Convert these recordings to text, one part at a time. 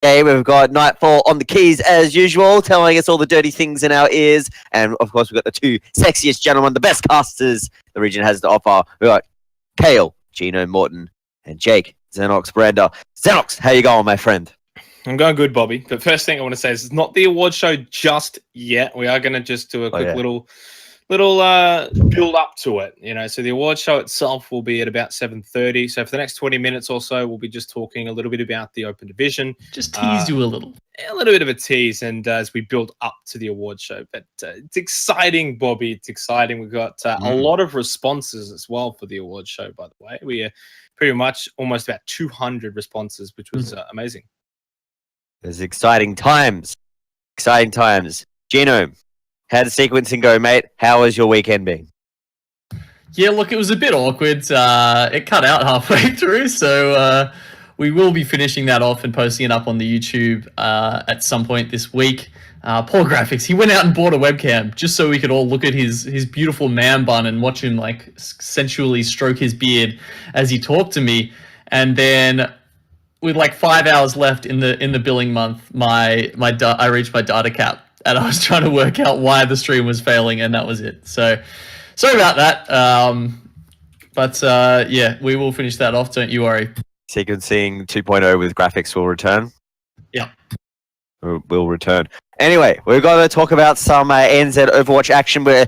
Okay, we've got Nightfall on the keys as usual, telling us all the dirty things in our ears. And of course, we've got the two sexiest gentlemen, the best casters the region has to offer. We've got Kale, Gino Morton, and Jake, Xenox Brander. Xenox, how you going, my friend? I'm going good, Bobby. But first thing I want to say is it's not the award show just yet. We are going to just do a quick little build up to it, So the award show itself will be at about 7:30. So for the next 20 minutes or so, we'll be just talking a little bit about the Open Division. Just tease you a little bit of a tease, and as we build up to the award show. But it's exciting, Bobby. It's exciting. We've got a lot of responses as well for the award show, by the way. We are pretty much almost about 200 responses, which was amazing. There's exciting times. Exciting times. Gino, how did sequencing go, mate? How has your weekend been? Yeah, look, it was a bit awkward. It cut out halfway through, so we will be finishing that off and posting it up on the YouTube at some point this week. Poor Graphics, he went out and bought a webcam just so we could all look at his beautiful man bun and watch him like sensually stroke his beard as he talked to me. And then with like 5 hours left in the billing month, I reached my data cap. And I was trying to work out why the stream was failing, and that was it. So, sorry about that. But yeah, we will finish that off. Don't you worry. Sequencing 2.0 with graphics will return. Yeah. Will return. Anyway, we're going to talk about some ANZ Overwatch action. We're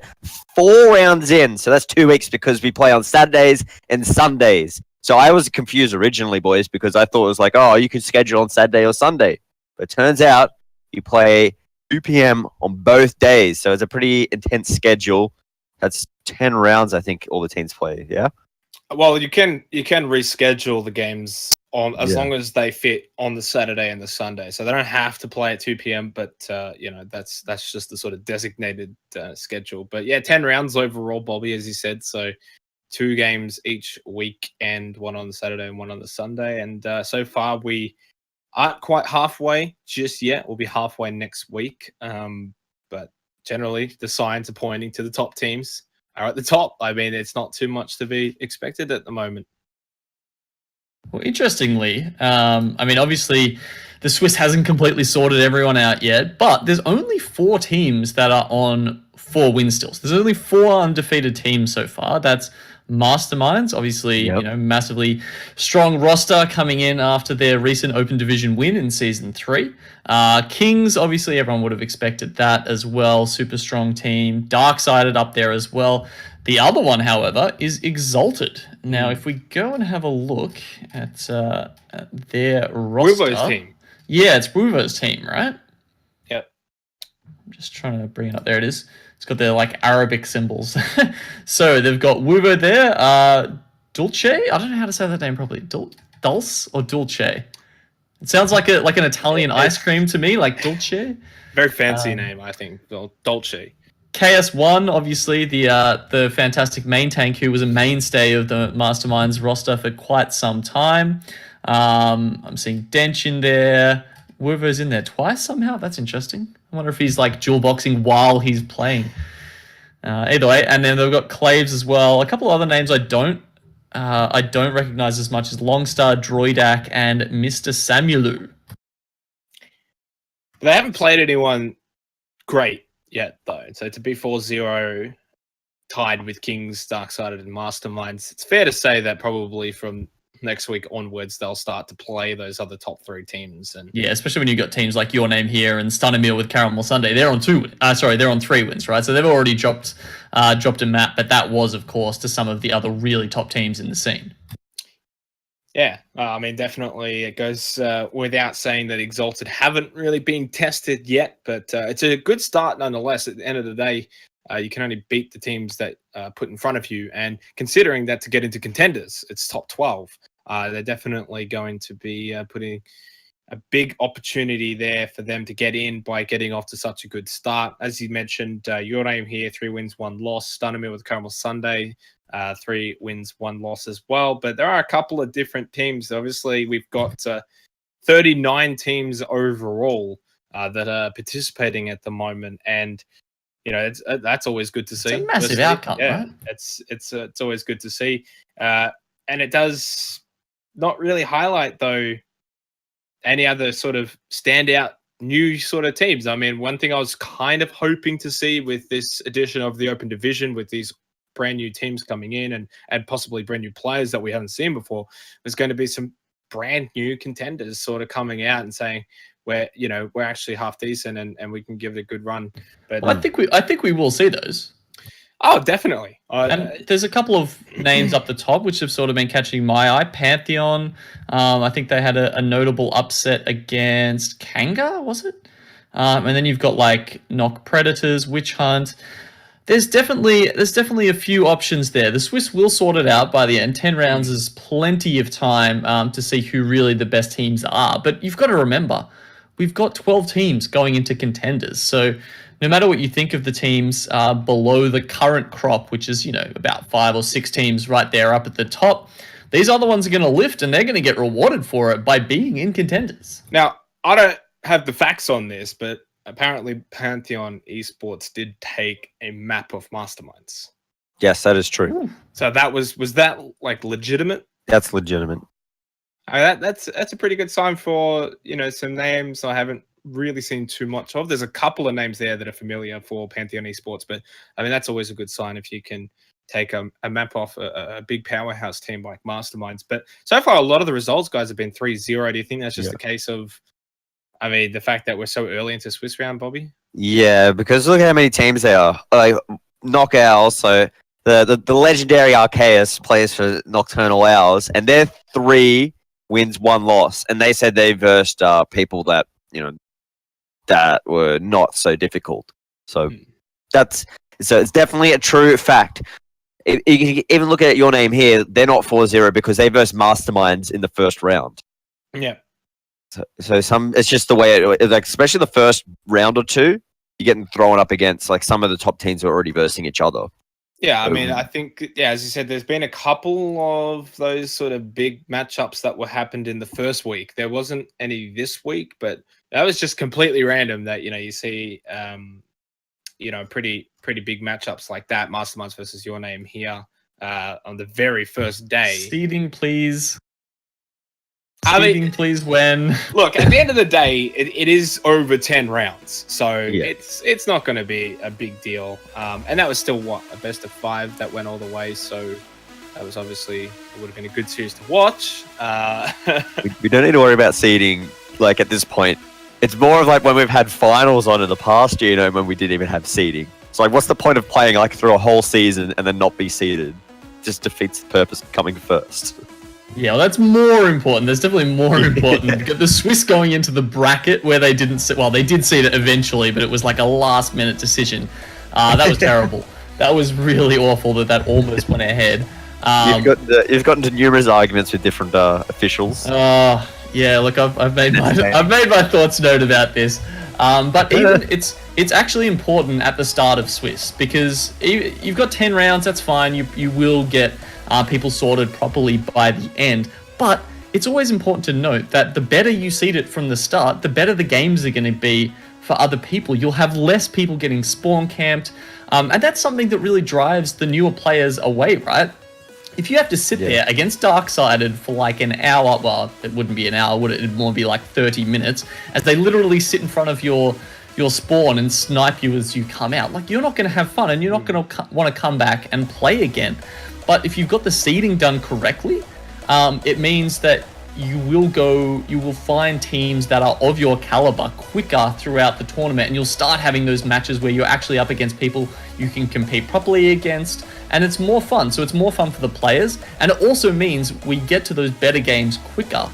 4 rounds in, so that's 2 weeks because we play on Saturdays and Sundays. So I was confused originally, boys, because I thought it was like, oh, you could schedule on Saturday or Sunday. But it turns out you play 2 p.m. on both days, so it's a pretty intense schedule. That's 10 rounds, I think, all the teams play. Yeah. Well, you can reschedule the games on as long as they fit on the Saturday and the Sunday, so they don't have to play at 2 p.m. But that's just the sort of designated schedule. But yeah, 10 rounds overall, Bobby, as you said. So 2 games each week, and 1 on the Saturday and 1 on the Sunday. And so far we aren't quite halfway just yet. We'll be halfway next week. But generally, the signs are pointing to the top teams are at the top. I mean, it's not too much to be expected at the moment. Well, interestingly, I mean, obviously, the Swiss hasn't completely sorted everyone out yet, but there's only 4 teams that are on 4 win stills. There's only 4 undefeated teams so far. That's Masterminds, obviously, massively strong roster coming in after their recent Open Division win in Season 3. Kings, obviously, everyone would have expected that as well. Super strong team. Darksided up there as well. The other one, however, is Exalted. Now, if we go and have a look at their roster... Wuvo's team. Yeah, it's Wuvo's team, right? Yep. I'm just trying to bring it up. There it is. It's got their like Arabic symbols. So they've got Wuvo there. Dulce? I don't know how to say that name properly. Dulce or Dulce? It sounds like an Italian ice cream to me, like Dulce. Very fancy name, I think. Dulce. KS1, obviously, the fantastic main tank who was a mainstay of the Masterminds roster for quite some time. I'm seeing Dench in there. Wuvo's in there twice somehow. That's interesting. I wonder if he's like dual boxing while he's playing. Either way, and then they've got Claves as well. A couple other names I don't recognize as much as Longstar, Droidak, and Mr. Samulu. They haven't played anyone great yet, though. So to be 4-0 tied with Kings, Darksided, and Masterminds, it's fair to say that probably from next week onwards they'll start to play those other top 3 teams. And yeah, especially when you've got teams like Your Name here and Stunnermeal with Caramel Sunday. They're on 3 wins, right? So they've already dropped a map, but that was, of course, to some of the other really top teams in the scene. Yeah, I mean, definitely it goes without saying that Exalted haven't really been tested yet, but it's a good start nonetheless. At the end of the day, you can only beat the teams that put in front of you, and considering that to get into Contenders, it's top 12. They're definitely going to be putting a big opportunity there for them to get in by getting off to such a good start. As you mentioned, Your Name here, 3 wins, 1 loss. Stunnermeal with Caramel Sunday, 3 wins, 1 loss as well. But there are a couple of different teams. Obviously, we've got 39 teams overall that are participating at the moment, and that's always good to see. It's a massive outcome, yeah, right? It's always good to see, and it does not really highlight though any other sort of standout new sort of teams? I mean, one thing I was kind of hoping to see with this edition of the Open Division, with these brand new teams coming in and possibly brand new players that we haven't seen before, was going to be some brand new contenders sort of coming out and saying we're actually half decent and we can give it a good run. But well, I think we will see those. Oh, definitely. And there's a couple of names up the top which have sort of been catching my eye. Pantheon, I think they had a notable upset against Kanga, was it? And then you've got like Knock Predators, Witch Hunt. There's definitely a few options there. The Swiss will sort it out by the end. 10 rounds is plenty of time to see who really the best teams are. But you've got to remember, we've got 12 teams going into contenders. So no matter what you think of the teams below the current crop, which is, about 5 or 6 teams right there up at the top, these other ones are going to lift and they're going to get rewarded for it by being in contenders. Now, I don't have the facts on this, but apparently Pantheon Esports did take a map of Masterminds. Yes, that is true. So that was that like legitimate? That's legitimate. That's a pretty good sign for, some names I haven't really seen too much of. There's a couple of names there that are familiar for Pantheon Esports, but I mean, that's always a good sign if you can take a map off a big powerhouse team like Masterminds. But so far, a lot of the results, guys, have been 3-0. Do you think that's just a case of, the fact that we're so early into Swiss round, Bobby? Yeah, because look how many teams there are. Like Knockout, so the legendary Arceus plays for Nocturnal Owls, and they're 3 wins, 1 loss, and they said they versed people that that were not so difficult. So it's definitely a true fact. You can even look at your name here; they're not 4-0 because they versed Masterminds in the first round. Yeah. So it's just the way it like, especially the first round or two, you're getting thrown up against like some of the top teams are already versing each other. Yeah, I mean, I think, as you said, there's been a couple of those sort of big matchups that were happened in the first week. There wasn't any this week, but that was just completely random that, you see, pretty big matchups like that. Masterminds versus Your Name here on the very first day. Seeding, please. Please when. Look, at the end of the day, it is over 10 rounds, so it's not going to be a big deal. And that was still a best of 5 that went all the way. So that was obviously, it would have been a good series to watch. We don't need to worry about seeding. Like at this point, it's more of like when we've had finals on in the past year, when we didn't even have seeding. It's like, what's the point of playing like through a whole season and then not be seeded? It just defeats the purpose of coming first. Yeah, well, that's more important. That's definitely more important. The Swiss going into the bracket where they didn't see, they did see it eventually, but it was like a last-minute decision. That was terrible. That was really awful that almost went ahead. You've gotten into numerous arguments with different officials. Yeah, look, I've made my thoughts known about this. But even it's actually important at the start of Swiss because you've got 10 rounds. That's fine. You will get people sorted properly by the end. But it's always important to note that the better you seed it from the start, the better the games are going to be for other people. You'll have less people getting spawn camped. And that's something that really drives the newer players away, right? If you have to sit there against Darksided for like an hour, well, it wouldn't be an hour, would it? It'd more be like 30 minutes, as they literally sit in front of your spawn and snipe you as you come out. Like, you're not going to have fun, and you're not going to want to come back and play again. But if you've got the seeding done correctly, it means that you will find teams that are of your caliber quicker throughout the tournament, and you'll start having those matches where you're actually up against people you can compete properly against, and it's more fun. So it's more fun for the players, and it also means we get to those better games quicker.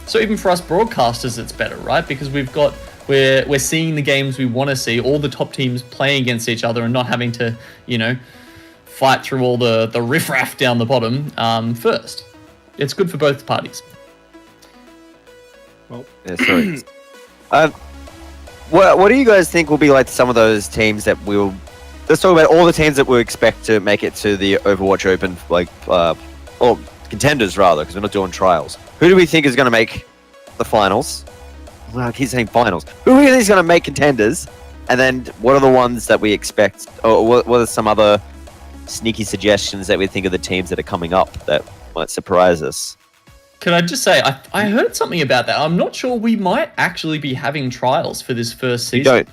So even for us broadcasters, it's better, right? Because we're seeing the games we want to see, all the top teams playing against each other and not having to, fight through all the riffraff down the bottom first. It's good for both parties. Well, sorry. What do you guys think will be like some of those teams that we'll... Let's talk about all the teams that we expect to make it to the Overwatch Open, or contenders rather, because we're not doing trials. Who do we think is going to make the finals? Well, I keep saying finals. Who do we think is going to make contenders? And then what are the ones that we expect? Or what are some other sneaky suggestions that we think of the teams that are coming up that might surprise us? Could I just say, I heard something about that. I'm not sure we might actually be having trials for this first season.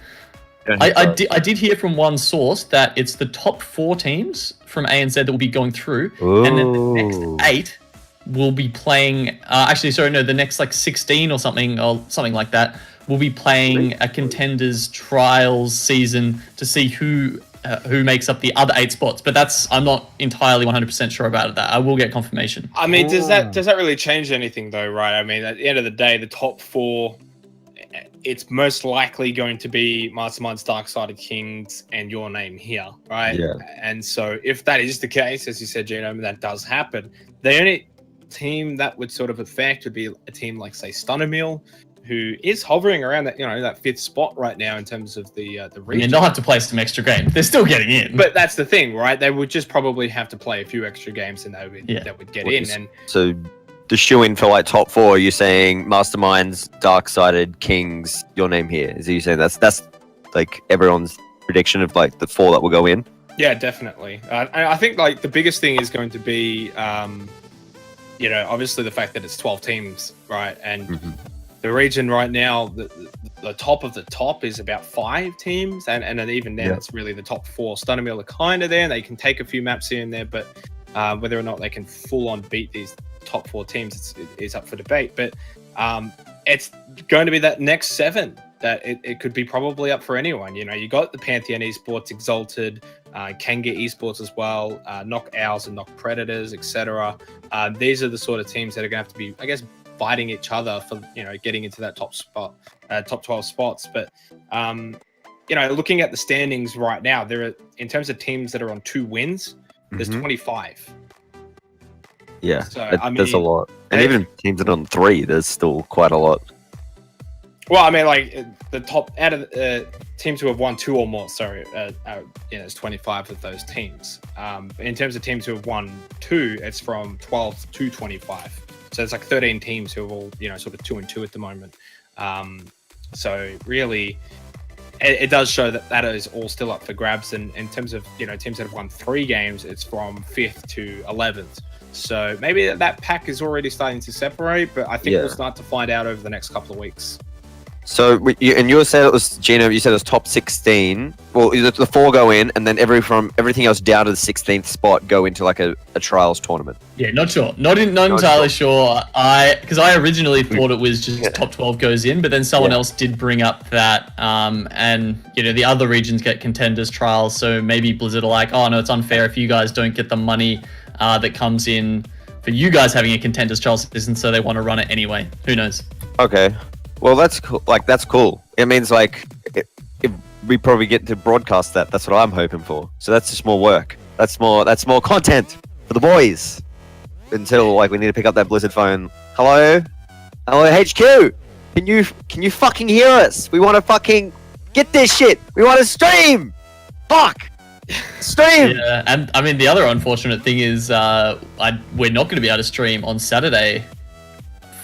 I did hear from one source that it's the top 4 teams from ANZ that will be going through, and then the next 8 will be playing. The next like 16 or something like that will be playing a Contenders trials season to see who makes up the other 8 spots. But I'm not entirely 100% sure about that. I will get confirmation. I mean, does that really change anything though, right? I mean, at the end of the day, the top 4, it's most likely going to be Masterminds, Dark-Sided Kings, and your name here, right? Yeah. And so if that is the case, as you said, Gino, that does happen. The only team that would sort of affect would be a team like, say, Stunnermill, who is hovering around that, that 5th spot right now in terms of the region. They'll have to play some extra games. They're still getting in. But that's the thing, right? They would just probably have to play a few extra games and they would get in. And so the shoe-in for like top 4, you're saying Masterminds, Dark-Sided Kings, your name here. Is you saying that's like everyone's prediction of like the 4 that will go in? Yeah, definitely. I think like the biggest thing is going to be, obviously the fact that it's 12 teams, right? And the region right now, the top of the top is about 5 teams, and even then it's really the top 4. Stunnermill are kind of there, and they can take a few maps here and there, but whether or not they can full-on beat these top 4 teams is up for debate. But it's going to be that next 7 that it could be probably up for anyone. You got the Pantheon Esports, Exalted, Kanga Esports as well, Knock Owls and Knock Predators, etc. These are the sort of teams that are going to have to be, I guess, fighting each other for getting into that top 12 spots. But looking at the standings right now, there are, in terms of teams that are on 2 wins, there's 25. Yeah, so, there's a lot. And even teams that are on 3, there's still quite a lot. Well, I mean, like the top out of teams who have won 2 or more. It's 25 of those teams. In terms of teams who have won 2, it's from 12 to 25. So it's like 13 teams who have all sort of 2-2 at the moment. So really, it does show that is all still up for grabs. And in terms of teams that have won 3 games, it's from 5th to 11th. So maybe that pack is already starting to separate, but I think we'll start to find out over the next couple of weeks. So, you said it was, Gino, you said it was top 16. Well, the 4 go in, and then everything else down to the 16th spot go into like a trials tournament. Yeah, not sure. Not entirely sure. Because I originally thought it was just top 12 goes in, but then someone else did bring up that, and the other regions get Contenders trials, so maybe Blizzard are like, oh no, it's unfair if you guys don't get the money that comes in for you guys having a Contenders trials season, so they want to run it anyway. Who knows? Okay. Well, that's cool. That's cool. It means if we probably get to broadcast that. That's what I'm hoping for. So that's just more work. That's more content for the boys. Until we need to pick up that Blizzard phone. Hello HQ. Can you fucking hear us? We want to fucking get this shit. We want to stream. Fuck. Stream. Yeah, and I mean the other unfortunate thing is we're not going to be able to stream on Saturday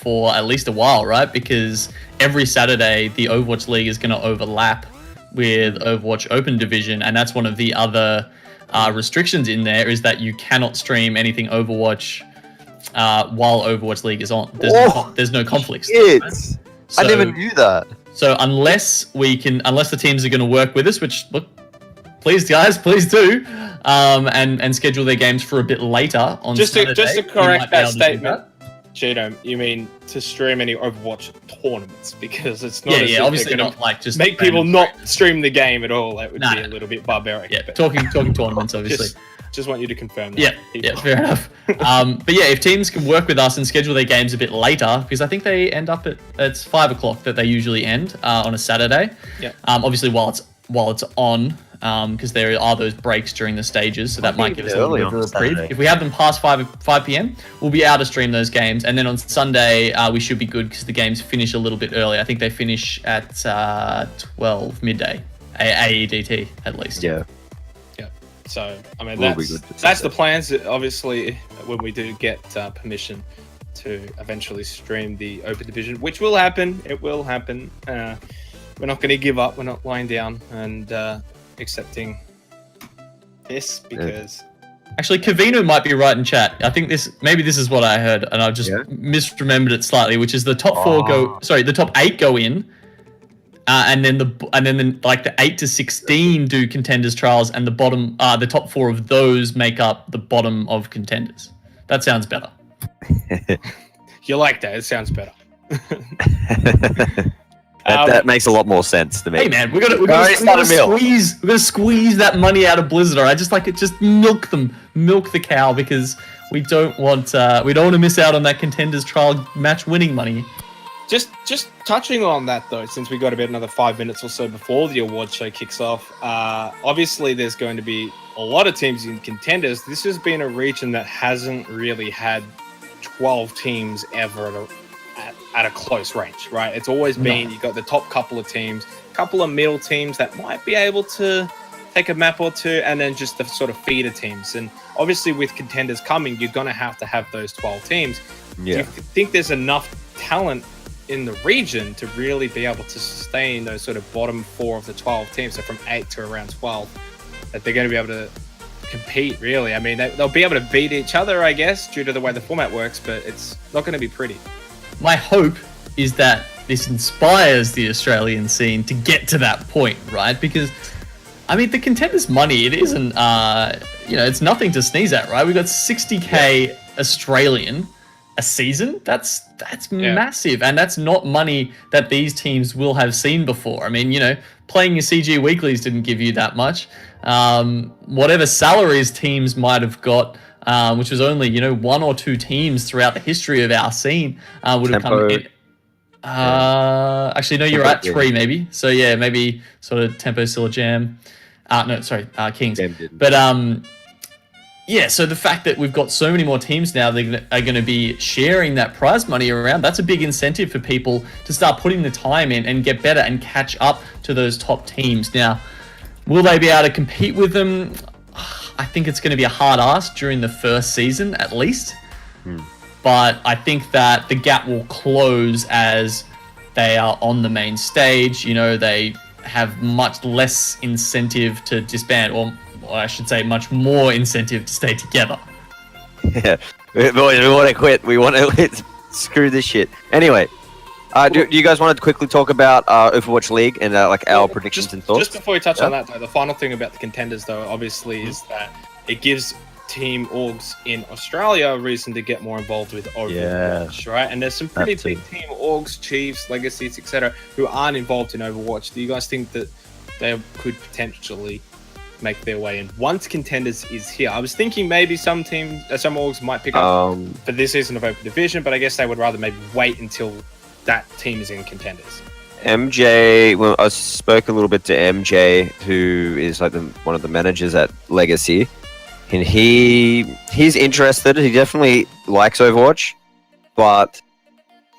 for at least a while, right? Because every Saturday the Overwatch League is going to overlap with Overwatch Open Division, and that's one of the other restrictions in there, is that you cannot stream anything Overwatch while Overwatch League is on. There's no conflicts. Right? So, I never knew that. So unless the teams are going to work with us, which look, please guys, please do, and schedule their games for a bit later on Saturday. Just to correct that statement. Gino, you mean to stream any Overwatch tournaments? Because it's not obviously not like just make people not stream the game at all. That would be a little bit barbaric. Yeah, talking tournaments, obviously. Just want you to confirm that. Yeah, fair enough. But yeah, if teams can work with us and schedule their games a bit later, because I think they end up it's 5 o'clock that they usually end on a Saturday. Yeah. Obviously while it's on. Because there are those breaks during the stages, so that might give us a little bit of a reprieve. If we have them past 5 p.m, we'll be able to stream those games, and then on Sunday we should be good because the games finish a little bit early. I think they finish at 12 midday, AEDT at least. Yeah. So I mean that's the plans. Obviously, when we do get permission to eventually stream the Open Division, which will happen. It will happen. We're not going to give up. We're not lying down and accepting this because Actually, Kavino might be right in chat. I think maybe this is what I heard, and I've just misremembered it slightly. Which is the top the top 8 go in, and then like the 8 to 16 do Contenders trials, and the top 4 of those make up the bottom of Contenders. That sounds better. You like that? It sounds better. That makes a lot more sense to me. Hey man, we're gonna squeeze that money out of Blizzard. I just like it. Just milk the cow, because we don't want to miss out on that Contenders trial match winning money. Just touching on that though, since we got about another 5 minutes or so before the award show kicks off. Obviously, there's going to be a lot of teams in Contenders. This has been a region that hasn't really had 12 teams ever at a close range, right? It's always been, you've got the top couple of teams, couple of middle teams that might be able to take a map or two, and then just the sort of feeder teams. And obviously with Contenders coming, you're going to have those 12 teams. Yeah. Do you think there's enough talent in the region to really be able to sustain those sort of bottom 4 of the 12 teams, so from 8 to around 12, that they're going to be able to compete, really? I mean, they'll be able to beat each other, I guess, due to the way the format works, but it's not going to be pretty. My hope is that this inspires the Australian scene to get to that point, right? Because, I mean, the Contenders money, it isn't, it's nothing to sneeze at, right? We've got 60K Australian a season. That's massive, and that's not money that these teams will have seen before. I mean, playing your CG weeklies didn't give you that much. Whatever salaries teams might have got, which was only 1 or 2 teams throughout the history of our scene, would have come in. Actually, no, you're at 3 maybe. So yeah, maybe sort of Tempo, Silla Jam. Kings. But yeah, so the fact that we've got so many more teams now that are going to be sharing that prize money around, that's a big incentive for people to start putting the time in and get better and catch up to those top teams. Now, will they be able to compete with them? I think it's going to be a hard ask during the first season, at least. But I think that the gap will close as they are on the main stage. They have much less incentive to disband, or I should say much more incentive to stay together. Yeah, we want to quit. We want to screw this shit. Anyway, do you guys want to quickly talk about Overwatch League and our predictions and thoughts? Just before we touch on that, though, the final thing about the Contenders, though, obviously, is that it gives team orgs in Australia a reason to get more involved with Overwatch, right? And there's some pretty big team orgs, Chiefs, Legacies, etc., who aren't involved in Overwatch. Do you guys think that they could potentially make their way in once Contenders is here? I was thinking maybe some orgs might pick up for this season of Open Division, but I guess they would rather maybe wait until that team is in Contenders. MJ, well, I spoke a little bit to MJ, who is like one of the managers at Legacy, and he's interested. He definitely likes Overwatch, but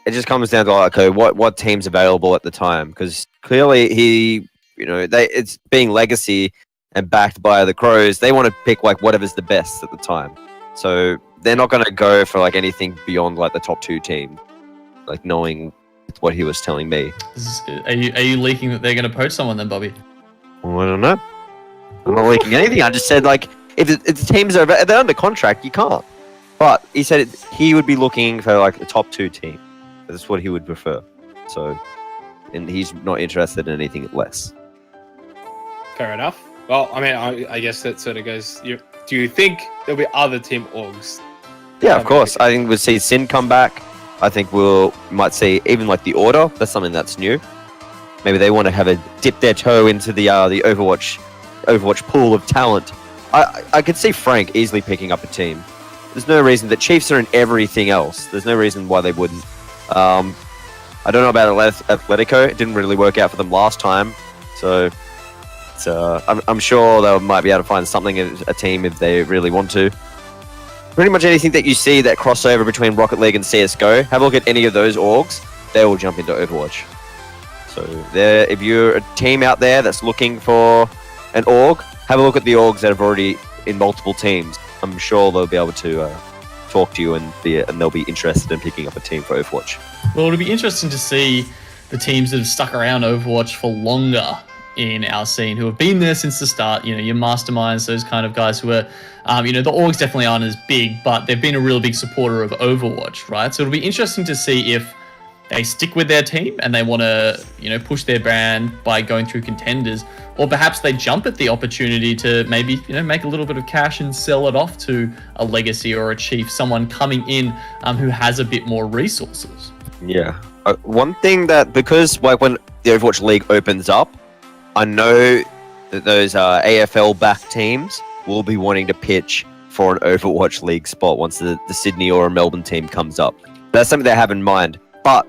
it just comes down to what team's available at the time, because clearly it's being Legacy and backed by the Crows, they want to pick whatever's the best at the time. So they're not going to go for anything beyond the top 2 team, knowing what he was telling me. Are you leaking that they're going to poach someone then, Bobby? Well, I don't know. I'm not leaking anything. I just said if the teams are they're under contract, you can't. But he said he would be looking for the top 2 team. That's what he would prefer. So, and he's not interested in anything less. Fair enough. Well, I mean, I guess that sort of goes. Do you think there'll be other team orgs? Yeah, of course. I think we'll see Sin come back. I think might see even the Order. That's something that's new. Maybe they want to dip their toe into the Overwatch pool of talent. I could see Frank easily picking up a team. There's no reason that Chiefs are in everything else. There's no reason why they wouldn't. I don't know about Atletico. It didn't really work out for them last time, so. I'm sure they might be able to find something, a team, if they really want to. Pretty much anything that you see that crossover between Rocket League and CSGO, have a look at any of those orgs, they will jump into Overwatch. So if you're a team out there that's looking for an org, have a look at the orgs that have already in multiple teams. I'm sure they'll be able to talk to you and they'll be interested in picking up a team for Overwatch. Well, it'll be interesting to see the teams that have stuck around Overwatch for longer in our scene who have been there since the start. You know, your masterminds, those kind of guys who are, you know, the orgs definitely aren't as big, but they've been a real big supporter of Overwatch, right? So it'll be interesting to see if they stick with their team and they want to, you know, push their brand by going through Contenders, or perhaps they jump at the opportunity to maybe, you know, make a little bit of cash and sell it off to a Legacy or a Chief, someone coming in who has a bit more resources. Yeah. One thing that, because like when the Overwatch League opens up, I know that those AFL-backed teams will be wanting to pitch for an Overwatch League spot once the Sydney or a Melbourne team comes up. That's something they have in mind. But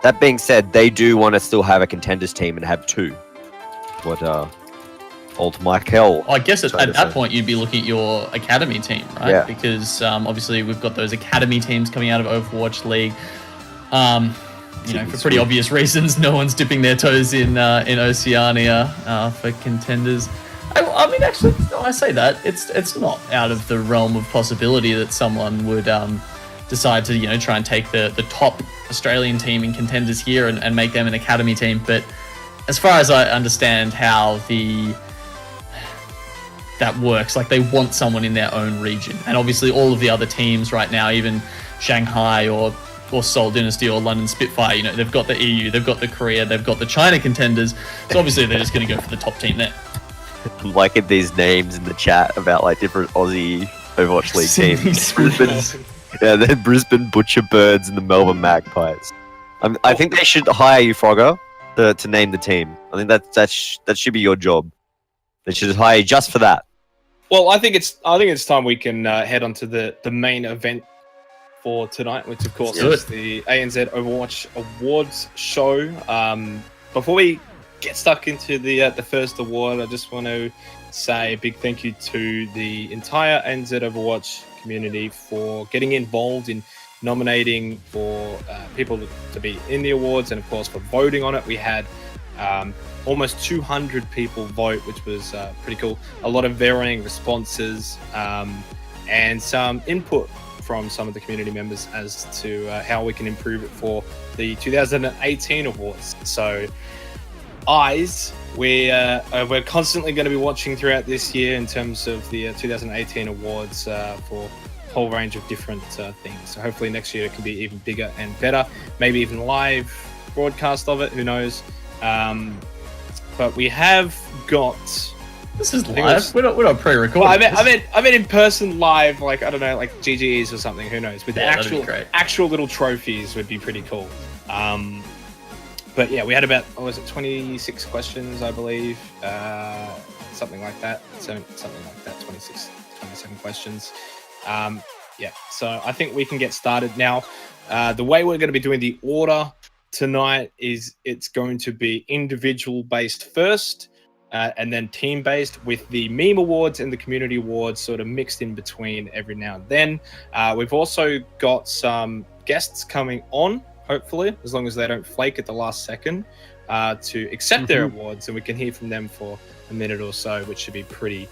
that being said, they do want to still have a Contenders team and have two. What old Michael. I guess at that point you'd be looking at your academy team, right? Yeah. Because obviously we've got those academy teams coming out of Overwatch League. You know, for pretty obvious reasons, no one's dipping their toes in Oceania for Contenders. I mean, actually, I say that it's not out of the realm of possibility that someone would decide to, you know, try and take the top Australian team in Contenders here and make them an academy team. But as far as I understand how that works, like they want someone in their own region, and obviously all of the other teams right now, even Shanghai or Seoul Dynasty or London Spitfire, you know, they've got the EU, they've got the Korea, they've got the China Contenders, so obviously they're just going to go for the top team there. I'm liking these names in the chat about like different Aussie Overwatch League teams. They're Brisbane Butcherbirds and the Melbourne Magpies. I think they should hire you, Frogger, to name the team. I think that should be your job. They should hire you just for that. Well, I think it's time we can head on to the main event for tonight, which of course is the ANZ Overwatch Awards show. Before we get stuck into the first award, I just want to say a big thank you to the entire ANZ Overwatch community for getting involved in nominating for people to be in the awards, and of course for voting on it. We had almost 200 people vote, which was pretty cool. A lot of varying responses and some input from some of the community members as to how we can improve it for the 2018 awards. So we're constantly going to be watching throughout this year in terms of the 2018 awards for a whole range of different things. So hopefully next year it can be even bigger and better, maybe even live broadcast of it, who knows. But we have got... This is live. We're not pre-recording. Well, I mean in person live, like, I don't know, like GGEs or something, who knows. With actual little trophies would be pretty cool. But yeah, we had about, 26 questions, I believe. Something like that. 26, 27 questions. Yeah, so I think we can get started now. The way we're going to be doing the order tonight is it's going to be individual based first, and then team based, with the meme awards and the community awards sort of mixed in between every now and then. We've also got some guests coming on, hopefully, as long as they don't flake at the last second, to accept their awards, and we can hear from them for a minute or so, which should be pretty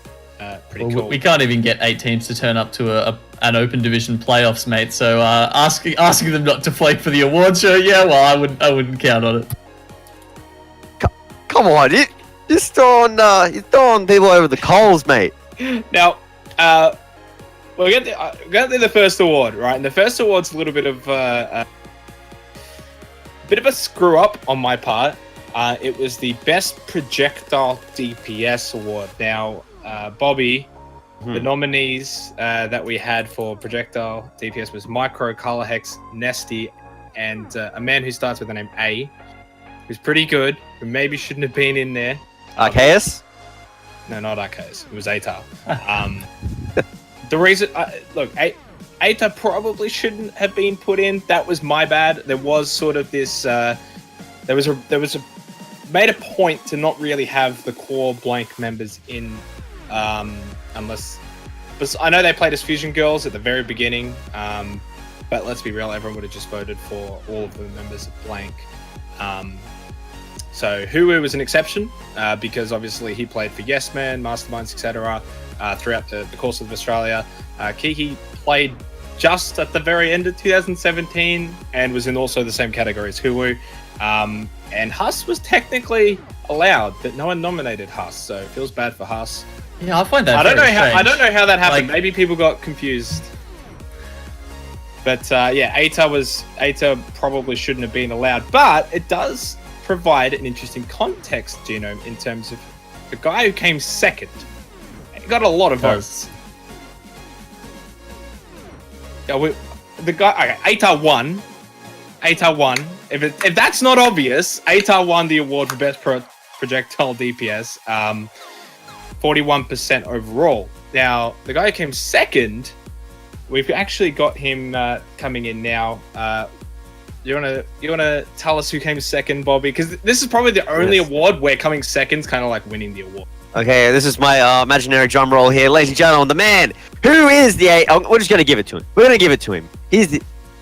cool. We can't even get 8 teams to turn up to an open division playoffs, mate. So asking them not to flake for the award show, yeah, well, I wouldn't count on it. Come on, you're throwing people over the coals, mate. Now, we're going to do the first award, right? And the first award's a little bit of a screw up on my part. It was the Best Projectile DPS award. Now, Bobby, the nominees that we had for Projectile DPS was Micro, Colorhex, Nesty, and a man who starts with the name A, who's pretty good, who maybe shouldn't have been in there. Arceus? No, not Arceus. It was Atar. The reason, look, Atar probably shouldn't have been put in. That was my bad. There was sort of this. There was a made a point to not really have the core blank members in, unless. But I know they played as Fusion Girls at the very beginning. But let's be real, everyone would have just voted for all of the members of blank. So Huwu was an exception because obviously he played for Yes Man, Masterminds, etc. Throughout the course of Australia. Kiki played just at the very end of 2017 and was in also the same category as Huwu. And Huss was technically allowed, but no one nominated Huss, so it feels bad for Huss. Yeah, I find that. I don't know strange. how that happened. Like- Maybe people got confused. But yeah, ATA probably shouldn't have been allowed, but it does provide an interesting context, Genome, in terms of the guy who came second. He got a lot of votes. Yeah, the guy, okay, ATA won. If that's not obvious, ATA won the award for best projectile DPS, 41% overall. Now, the guy who came second, we've actually got him coming in now. You wanna tell us who came second, Bobby? Because this is probably the only award where coming second's kind of like winning the award. Okay, this is my imaginary drum roll here, ladies and gentlemen. The man who is we're just gonna give it to him. We're gonna give it to him.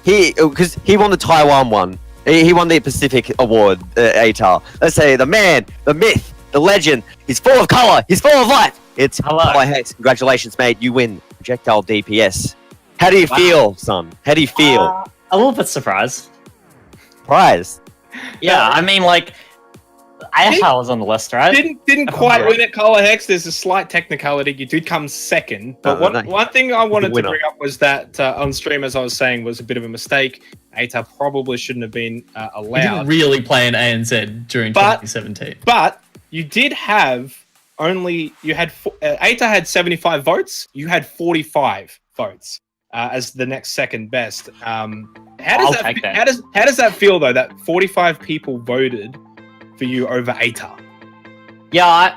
Because he won the Taiwan one. He won the Pacific Award, ATAR. Let's say the man, the myth, the legend. He's full of color. He's full of life. It's Color Hex. Congratulations, mate. You win projectile DPS. How do you feel, son? How do you feel? A little bit surprised. Surprised. Yeah, I mean, like, ATAR was on the list, right? Didn't quite win at Color Hex. There's a slight technicality. You did come second. But one thing I wanted to bring up was that on stream, as I was saying, was a bit of a mistake. ATA probably shouldn't have been allowed. We didn't really play an ANZ during 2017. But you did have ATA had 75 votes. You had 45 votes as the next second best. How does that feel though? That 45 people voted for you over ATA? Yeah, I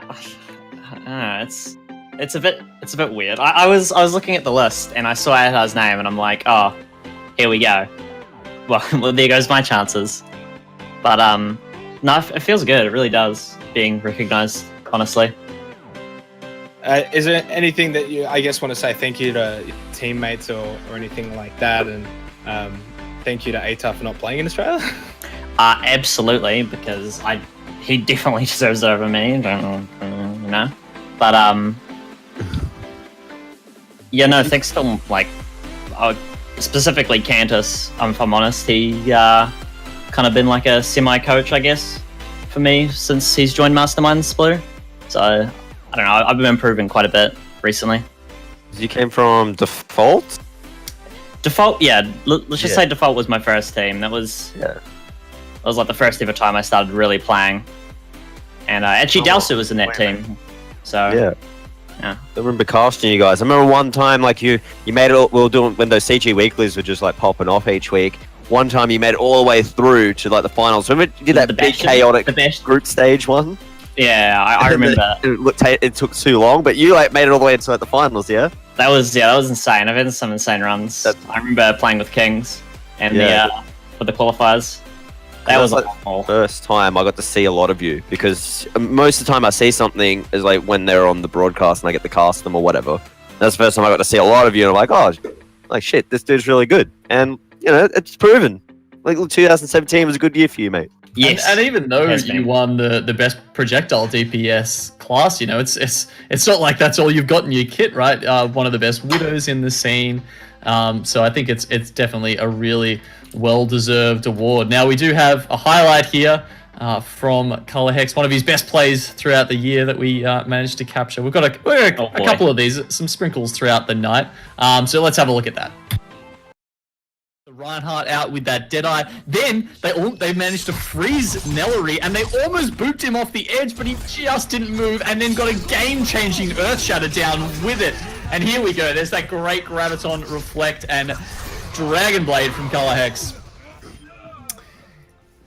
don't know, it's a bit weird. I was looking at the list and I saw ATA's name and I'm like, oh, here we go. Well, there goes my chances. But no, it feels good. It really does, being recognised. Honestly. Is there anything that you, I guess, want to say thank you to your teammates or anything like that, and thank you to ATA for not playing in Australia? Absolutely, because he definitely deserves it over me. Don't you know? But yeah, no, thanks to specifically Cantus. If I'm honest, he kind of been like a semi-coach, I guess, for me since he's joined Mastermind Splitter. So I don't know. I've been improving quite a bit recently. You came from Default? Default, yeah. Let's just say Default was my first team. That was like the first ever time I started really playing. And actually, Dalsu was in that team. So yeah. I remember casting you guys. I remember one time, like you made it. We were doing when those CG weeklies were just like popping off each week. One time you made it all the way through to like the finals. Remember you did that big chaotic group stage one? Yeah, I remember. It took too long, but you like made it all the way into like, the finals, yeah? That was insane. I've had some insane runs. I remember playing with Kings and for the qualifiers. That was like the first time I got to see a lot of you, because most of the time I see something is like when they're on the broadcast and I get to cast them or whatever. That's the first time I got to see a lot of you, and I'm like, oh, like shit, this dude's really good, and you know it's proven. Like 2017 was a good year for you, mate. Yes. And even though you won the best projectile DPS class, you know, it's not like that's all you've got in your kit, right? One of the best widows in the scene. So I think it's definitely a really well-deserved award. Now we do have a highlight here from Color Hex, one of his best plays throughout the year that we managed to capture. We've got a couple of these, some sprinkles throughout the night. So let's have a look at that. Reinhardt out with that Deadeye. Then they managed to freeze Nellery, and they almost booped him off the edge, but he just didn't move, and then got a game-changing Earth Shatter down with it. And here we go. There's that great Graviton Reflect and Dragon Blade from Color Hex.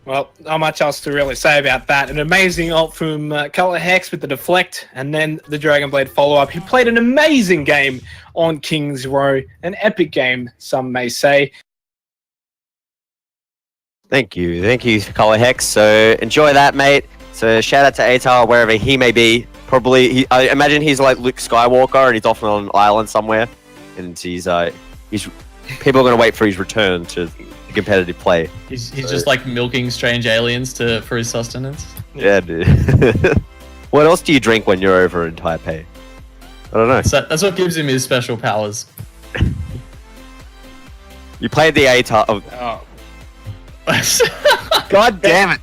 Well, not much else to really say about that. An amazing ult from Color Hex with the Deflect, and then the Dragon Blade follow-up. He played an amazing game on King's Row. An epic game, some may say. Thank you, Color Hex. So enjoy that, mate. So shout out to ATAR wherever he may be. Probably, I imagine he's like Luke Skywalker and he's off on an island somewhere, and he's people are gonna wait for his return to the competitive play. He's just like milking strange aliens for his sustenance. Yeah, dude. What else do you drink when you're over in Taipei? I don't know. So that's what gives him his special powers. You played the A type. Oh, Oh, God damn it!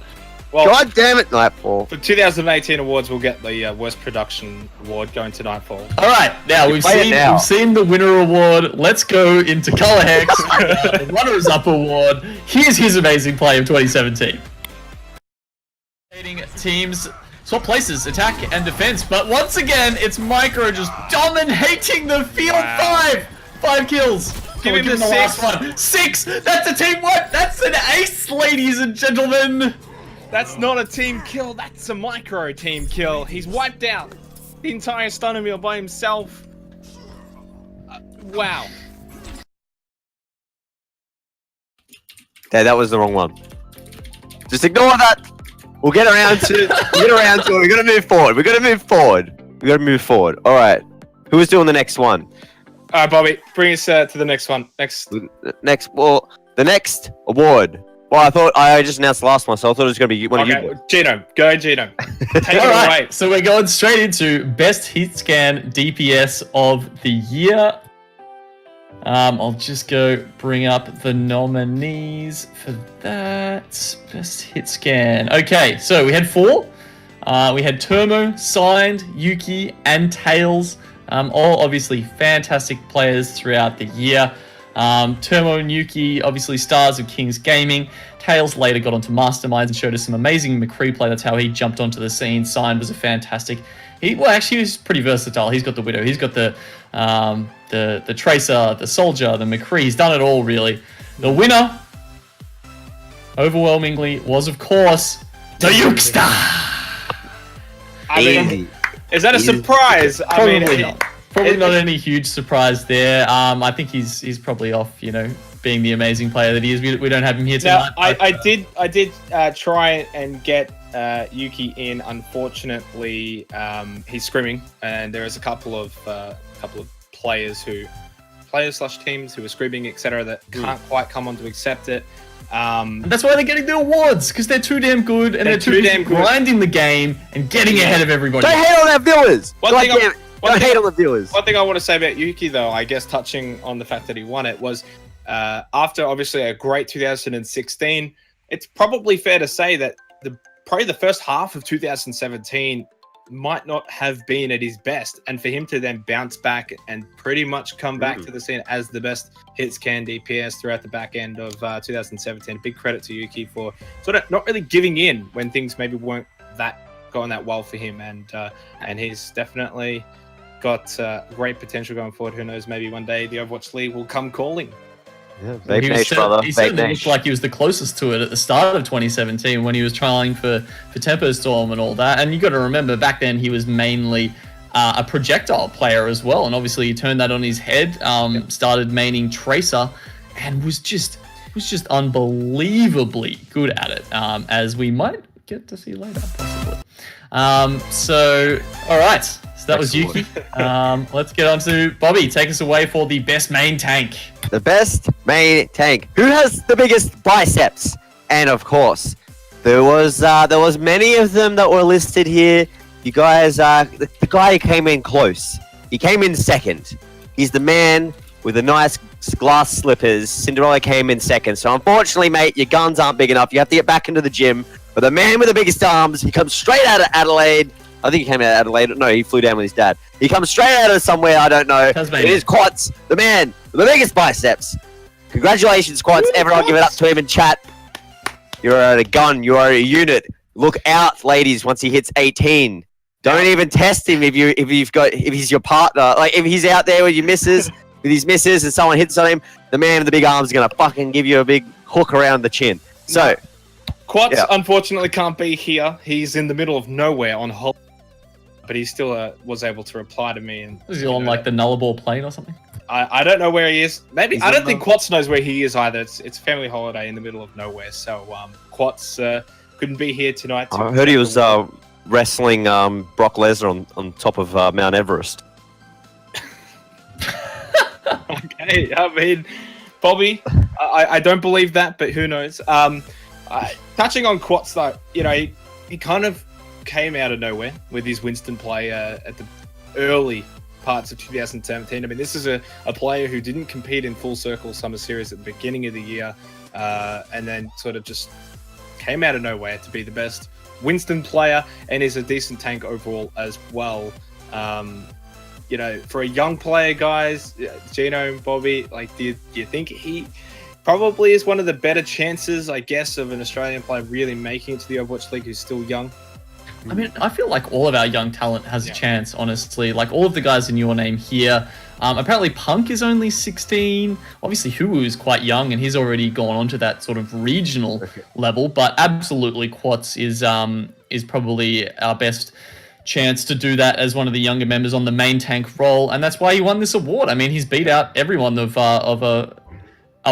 well, God damn it, Nightfall. for 2018 awards, we'll get the worst production award going to Nightfall. All right, now we've play it now. seen the winner award. Let's go into Color Hex, the runners up award. Here's his amazing play of 2017. Teams swap places, attack and defense, but once again, it's Micro just dominating the field. Wow. 5 kills. Give him the last 6. one. 6. That's a team what? That's an ace, ladies and gentlemen. That's not a team kill. That's a Micro team kill. He's wiped out the entire stunner meal by himself. Wow. Okay, that was the wrong one. Just ignore that. We'll get around to it. We gotta move forward. All right. Who is doing the next one? All right, Bobby, bring us to the next one. The next award. Well, I thought I just announced the last one, so I thought it was gonna be one of you. Genome. Go, Genome. Take it All right, away. so we're going straight into best hit scan DPS of the year. I'll just go bring up the nominees for that. Best hit scan. Okay, so we had 4. We had Turmo, Signed, Yuki, and Tails. All obviously fantastic players throughout the year. Turmo and Yuki, obviously stars of King's Gaming. Tails later got onto Masterminds and showed us some amazing McCree play. That's how he jumped onto the scene. Signed was a fantastic. He was pretty versatile. He's got the Widow. He's got the Tracer, the Soldier, the McCree. He's done it all, really. The winner, overwhelmingly, was, of course, the Yukestar. I mean, Easy. is that a surprise? Probably not. Probably not any huge surprise there. I think he's probably off, being the amazing player that he is. We don't have him here Now, tonight. I did try and get Yuki in. Unfortunately, he's screaming, and there is a couple of players / teams who are screaming, etc., that can't quite come on to accept it. And that's why they're getting the awards, because they're too damn good, and they're too damn grinding the game and getting ahead of everybody. Don't hate on our viewers. Don't hate on the viewers. One thing I want to say about Yuki, though, I guess touching on the fact that he won it, was after obviously a great 2016, it's probably fair to say that probably the first half of 2017 might not have been at his best, and for him to then bounce back and pretty much come back to the scene as the best hit scan DPS throughout the back end of 2017. Big credit to Yuki for sort of not really giving in when things maybe weren't going that well for him, and he's definitely got great potential going forward. Who knows, maybe one day the Overwatch League will come calling. Yeah, Vape Nash, brother. He Vape certainly Nash. looked like he was the closest to it at the start of 2017 when he was trying for Tempo Storm and all that. And you got to remember, back then he was mainly a projectile player as well. And obviously he turned that on his head, started maining Tracer, and was just unbelievably good at it, as we might get to see later, possibly. So, all right. So that was Yuki. Let's get on to Bobby. Take us away for the best main tank. The best main tank. Who has the biggest biceps? And of course, there was many of them that were listed here. You guys, the guy who came in close. He came in second. He's the man with the nice glass slippers. Cinderella came in second. So unfortunately, mate, your guns aren't big enough. You have to get back into the gym. But the man with the biggest arms, he comes straight out of Adelaide. I think he came out of Adelaide. No, he flew down with his dad. He comes straight out of somewhere, I don't know. Tasmania. It is Quats, the man with the biggest biceps. Congratulations, Quats. Everyone give it up to him in chat. You're a gun. You are a unit. Look out, ladies, once he hits 18. Don't even test him if he's your partner. Like, if he's out there with your missus, with his missus, and someone hits on him, the man with the big arms is going to fucking give you a big hook around the chin. So, Quats unfortunately can't be here. He's in the middle of nowhere on holiday, but he still was able to reply to me. And Was he on like the Nullarbor plane or something? I don't know where he is. Maybe I don't think Quats knows where he is either. It's family holiday in the middle of nowhere, so Quats couldn't be here tonight. I heard he was wrestling Brock Lesnar on top of Mount Everest. Okay, I mean, Bobby, I don't believe that, but who knows? Touching on Quats, though, he kind of came out of nowhere with his Winston play at the early parts of 2017. I mean, this is a player who didn't compete in Full Circle Summer Series at the beginning of the year, and then sort of just came out of nowhere to be the best Winston player, and is a decent tank overall as well. You know, for a young player, guys, Gino and Bobby, like, do you think he probably is one of the better chances, I guess, of an Australian player really making it to the Overwatch League who's still young? I mean, I feel like all of our young talent has a chance, honestly. Like, all of the guys in your name here. Apparently, Punk is only 16. Obviously, Huwu is quite young, and he's already gone on to that sort of regional level. But absolutely, Quats is probably our best chance to do that as one of the younger members on the main tank role, and that's why he won this award. I mean, he's beat out everyone of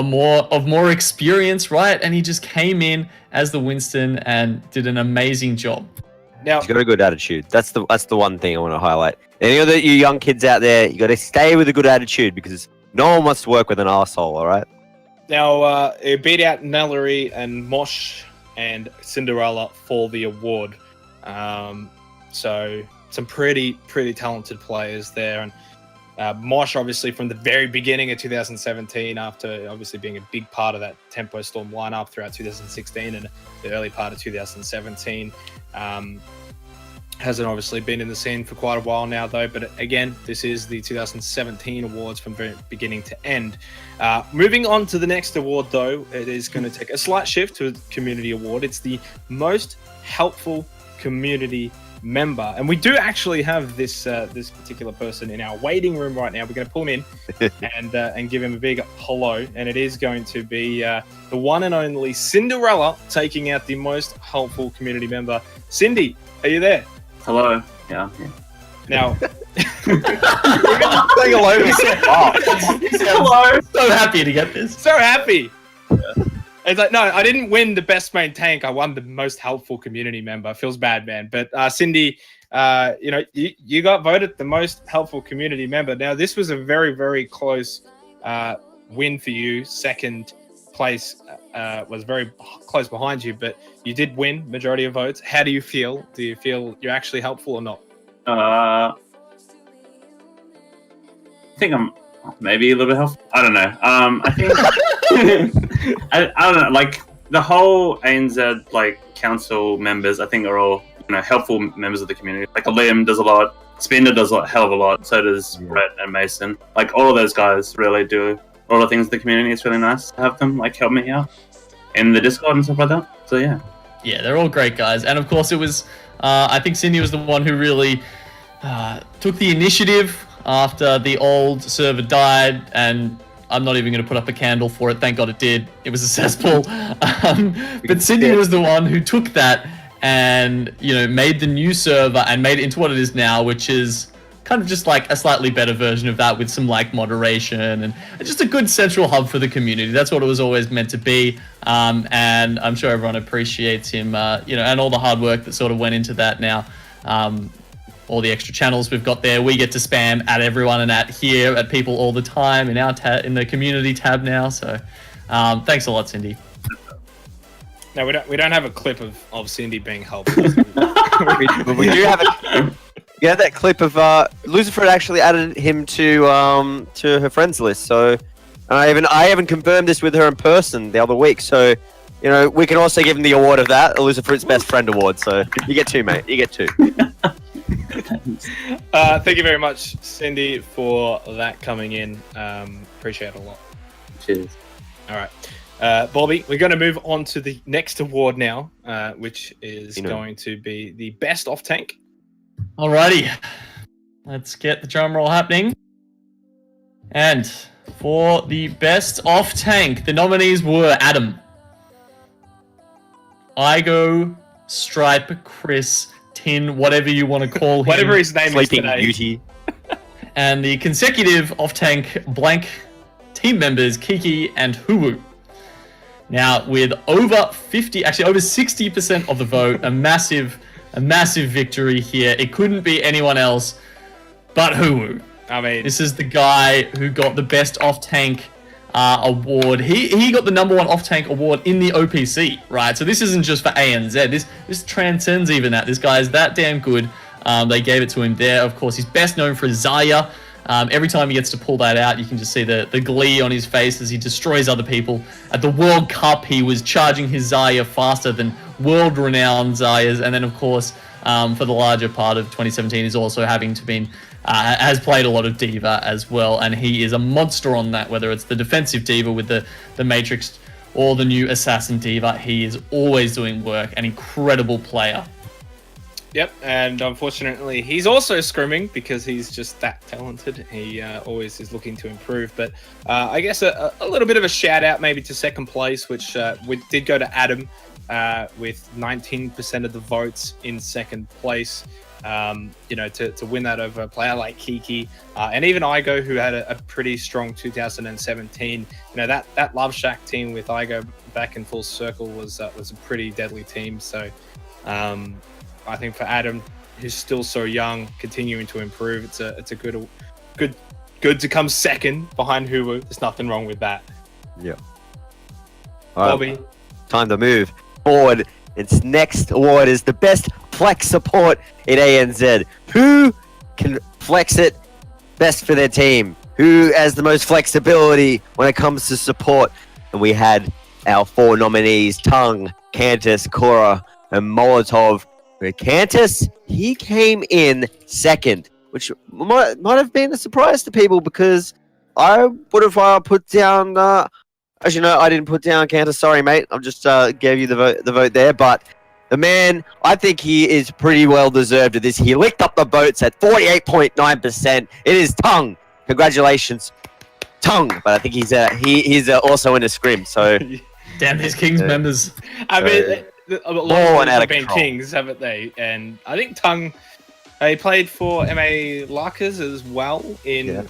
more experience, right? And he just came in as the Winston and did an amazing job. Now, He's got a good attitude. That's the one thing I want to highlight. Any of you young kids out there, you got to stay with a good attitude, because no one wants to work with an arsehole, all right? Now, he beat out Nellery and Mosh and Cinderella for the award. So some pretty talented players there. And Mosh, obviously, from the very beginning of 2017, after obviously being a big part of that Tempo Storm lineup throughout 2016 and the early part of 2017, hasn't obviously been in the scene for quite a while now, though. But again, this is the 2017 awards from very beginning to end. Moving on to the next award, though, it is going to take a slight shift to a community award. It's the most helpful community member, and we do actually have this this particular person in our waiting room right now. We're going to pull him in and give him a big hello, and it is going to be the one and only Cinderella taking out the most helpful community member. Cindy, are you there? Hello. Yeah. Now, We're going to say hello. Hello. So happy to get this. so happy. It's like, no, I didn't win the best main tank. I won the most helpful community member. Feels bad, man. But Cindy, you know, you got voted the most helpful community member. Now, this was a very, very close win for you. Second place was very close behind you, but you did win majority of votes. How do you feel? Do you feel you're actually helpful or not? I think I'm maybe a little bit helpful. I don't know. I think I don't know. Like, the whole ANZ council members, I think, are all helpful members of the community. Like, Liam does a lot. Spinner does a hell of a lot. So does Brett and Mason. Like, all of those guys really do all the things in the community. It's really nice to have them help me out in the Discord and stuff like that. So yeah. Yeah, they're all great guys. And of course, it was, I think Cindy was the one who really took the initiative after the old server died, and I'm not even going to put up a candle for it. Thank God it did. It was a cesspool. But Cindy was the one who took that and, made the new server and made it into what it is now, which is kind of just like a slightly better version of that with some moderation and just a good central hub for the community. That's what it was always meant to be. And I'm sure everyone appreciates him, and all the hard work that sort of went into that now. All the extra channels we've got there, we get to spam at everyone and at people all the time in our in the community tab now. So thanks a lot, Cindy. No, we don't have a clip of Cindy being helpful. we do have that clip of Lucifer actually added him to her friends list. So I even confirmed this with her in person the other week. So we can also give him the award of that, Lucifer's Best Friend Award. So you get two, mate. You get two. Thank you very much, Cindy, for that coming in. Appreciate it a lot. Cheers. All right. Bobby, we're going to move on to the next award now, which is going to be the Best Off Tank. Alrighty. Let's get the drum roll happening. And for the Best Off Tank, the nominees were Adam, Igo, Stripe, Chris, Tin, whatever you want to call him. Whatever his name is today. Beauty. And the consecutive off-tank blank team members, Kiki and Huwu. Now, with over 60% of the vote, a massive victory here. It couldn't be anyone else but Huwu. I mean, this is the guy who got the best off-tank award. He got the #1 off-tank award in the OPC, right? So this isn't just for ANZ. This transcends even that. This guy is that damn good. They gave it to him there. Of course, he's best known for Zarya, Every time he gets to pull that out, you can just see the glee on his face as he destroys other people. At the World Cup, he was charging his Zarya faster than world-renowned Zaryas, and then of course, for the larger part of 2017, he's also has played a lot of Diva as well, and he is a monster on that, whether it's the defensive Diva with the Matrix or the new Assassin Diva. He is always doing work, an incredible player. Yep, and unfortunately, he's also scrimming because he's just that talented. He always is looking to improve. But I guess a little bit of a shout out maybe to second place, which did go to Adam with 19% of the votes in second place. To win that over a player like Kiki and even Igo, who had a pretty strong 2017. That Love Shack team with Igo back in full circle was a pretty deadly team. So I think for Adam, who's still so young, continuing to improve, it's a good to come second behind Huwu. There's nothing wrong with that. Yeah. All Bobby, right, time to move forward. Its next award is the best flex support in ANZ. Who can flex it best for their team? Who has the most flexibility when it comes to support? And we had our 4 nominees, Tung, Cantus, Cora, and Molotov. Cantus, he came in second, which might have been a surprise to people because I would have put down... Actually, no, I didn't put down Cantus. Sorry, mate. I just gave you the vote there. But the man, I think he is pretty well deserved of this. He licked up the votes at 48.9%. It is Tung. Congratulations, Tung. But I think he's also in a scrim. So damn, these Kings members. I mean, a lot of them have been control. Kings, haven't they? And I think Tung, he played for MA Larkers as well in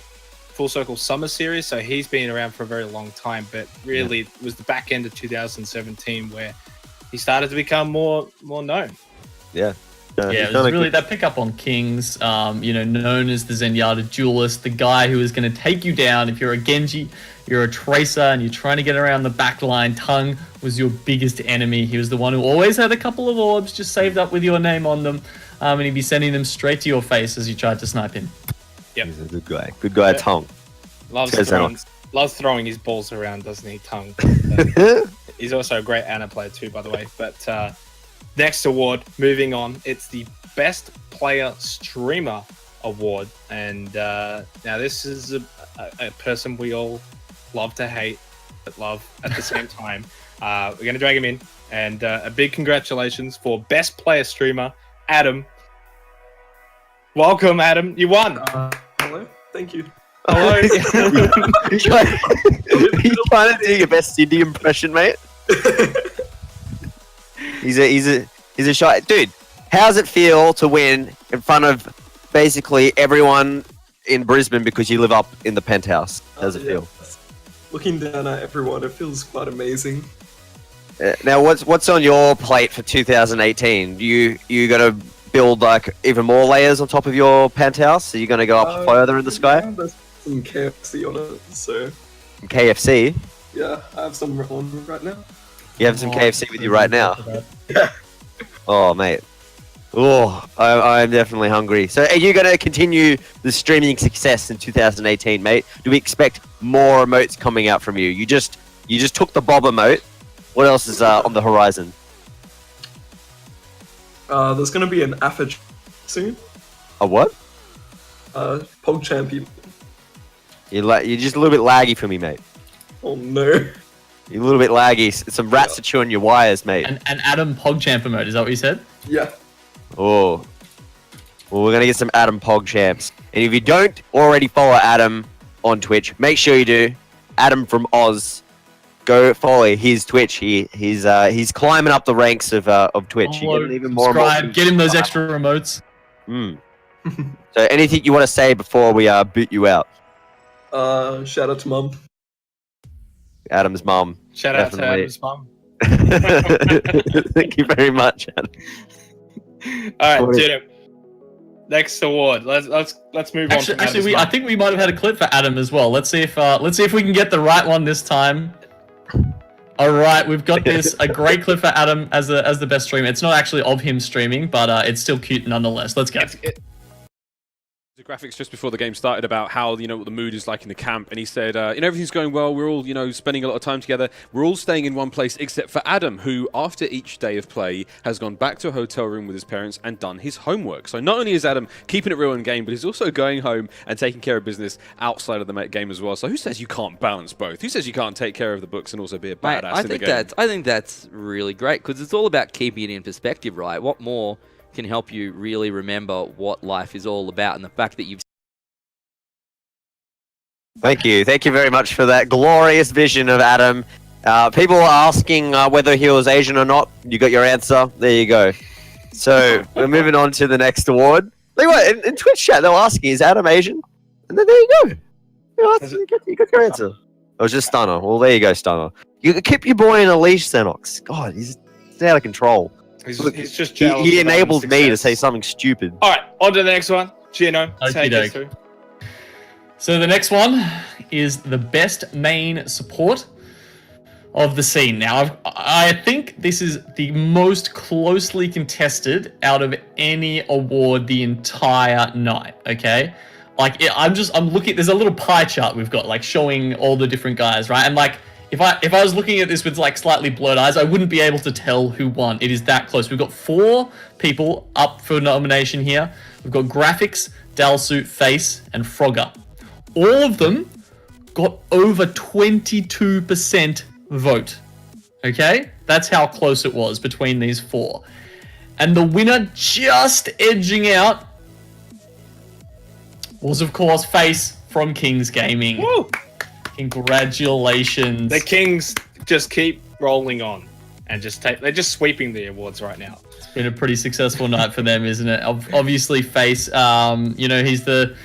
Full Circle Summer Series, so he's been around for a very long time, but really it was the back end of 2017 where he started to become more known. Yeah. It was really that pickup on Kings, known as the Zenyatta duelist, the guy who is going to take you down. If you're a Genji, you're a Tracer, and you're trying to get around the back line, Tung was your biggest enemy. He was the one who always had a couple of orbs just saved up with your name on them, and he'd be sending them straight to your face as you tried to snipe him. Yep. He's a good guy. Good guy, Tung. Loves throwing his balls around, doesn't he, Tung? He's also a great Ana player too, by the way. But next award, moving on, it's the Best Player Streamer Award. And now this is a person we all love to hate, but love at the same time. We're going to drag him in. And a big congratulations for Best Player Streamer, Adam. Welcome, Adam. You won. Hello. Thank you. Hello. You trying to do your best Cindy impression, mate? He's a shy dude. How's it feel to win in front of basically everyone in Brisbane because you live up in the penthouse? How's it feel? Looking down at everyone, it feels quite amazing. Now, what's on your plate for 2018? You gonna build like even more layers on top of your penthouse? Are you gonna go up further in the sky? Yeah, there's some KFC on it, so KFC? yeah, I have some on right now. You have some KFC with you right now? Yeah. Oh, mate. Oh, I'm definitely hungry. So are you going to continue the streaming success in 2018, mate? Do we expect more emotes coming out from you? You just took the Bob emote. What else is on the horizon? There's gonna be an AFA soon. A what? Pog champion. You're just a little bit laggy for me, mate. Oh no. You're a little bit laggy. Some rats are chewing your wires, mate. An Adam PogChamp mode, is that what you said? Yeah. Oh. Well, we're going to get some Adam Pog champs. And if you don't already follow Adam on Twitch, make sure you do. Adam from Oz. Go follow his Twitch. He's climbing up the ranks of Twitch. Follow, You get even more subscribe, get him those extra remotes. So anything you want to say before we boot you out? Shout out to mum. Adam's mum. Shout out to Adam's mum. Thank you very much, Adam. All right, Jim. Next award. Let's move on. Actually, I think we might have had a clip for Adam as well. Let's see if we can get the right one this time. All right, we've got a great clip for Adam as the best streamer. It's not actually of him streaming, but it's still cute nonetheless. Let's go. The graphics just before the game started about how, what the mood is like in the camp, and he said, everything's going well, we're all, spending a lot of time together, we're all staying in one place except for Adam, who, after each day of play, has gone back to a hotel room with his parents and done his homework. So not only is Adam keeping it real in game, but he's also going home and taking care of business outside of the game as well. So who says you can't balance both? Who says you can't take care of the books and also be a badass in the game? I think that's really great, because it's all about keeping it in perspective, right? What more can help you really remember what life is all about, and the fact that you've... Thank you very much for that glorious vision of Adam. People are asking whether he was Asian or not. You got your answer. There you go. So we're moving on to the next award. Look what in Twitch chat they were asking, is Adam Asian? And then there you go. You got your answer. It was just Stunner. Well, there you go, Stunner. You keep your boy in a leash, Xenox. God, he's out of control. He's just jealous. He enabled me to say something stupid. All right, on to the next one. Gino, take it through. So the next one is the best main support of the scene. Now, I think this is the most closely contested out of any award the entire night, okay? Like, I'm looking, there's a little pie chart we've got, like, showing all the different guys, right? And, like, if I was looking at this with, like, slightly blurred eyes, I wouldn't be able to tell who won. It is that close. We've got 4 people up for nomination here. We've got Graphics, Dalsu, Face, and Frogger. All of them got over 22% vote. Okay? That's how close it was between these 4. And the winner just edging out was, of course, Face from Kings Gaming. Woo! Congratulations. The Kings just keep rolling on and they're just sweeping the awards right now. It's been a pretty successful night for them, isn't it? Obviously, Face, he's the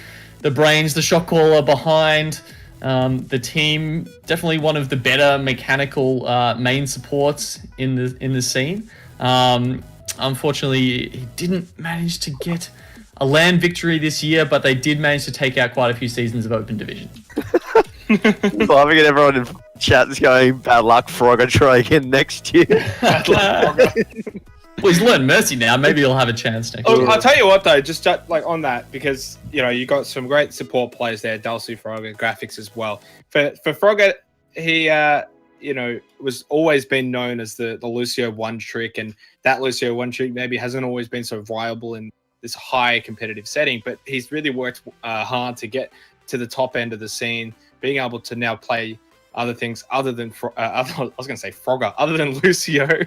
brains, the shot caller behind the team. Definitely one of the better mechanical main supports in the scene. Unfortunately, he didn't manage to get a LAN victory this year, but they did manage to take out quite a few seasons of Open Division. Loving it, everyone in chat is going, bad luck, Frogger, try again next year. Bad luck, Frogger. Well, he's learned Mercy now. Maybe he'll have a chance next year. I'll tell you what, though, just like on that, because, you got some great support players there, Dalsu, Frogger, Graphics as well. For Frogger, he, was always been known as the Lucio one trick, and that Lucio one trick maybe hasn't always been so viable in this high competitive setting, but he's really worked hard to get to the top end of the scene, being able to now play other things other than Frogger, other than Lucio.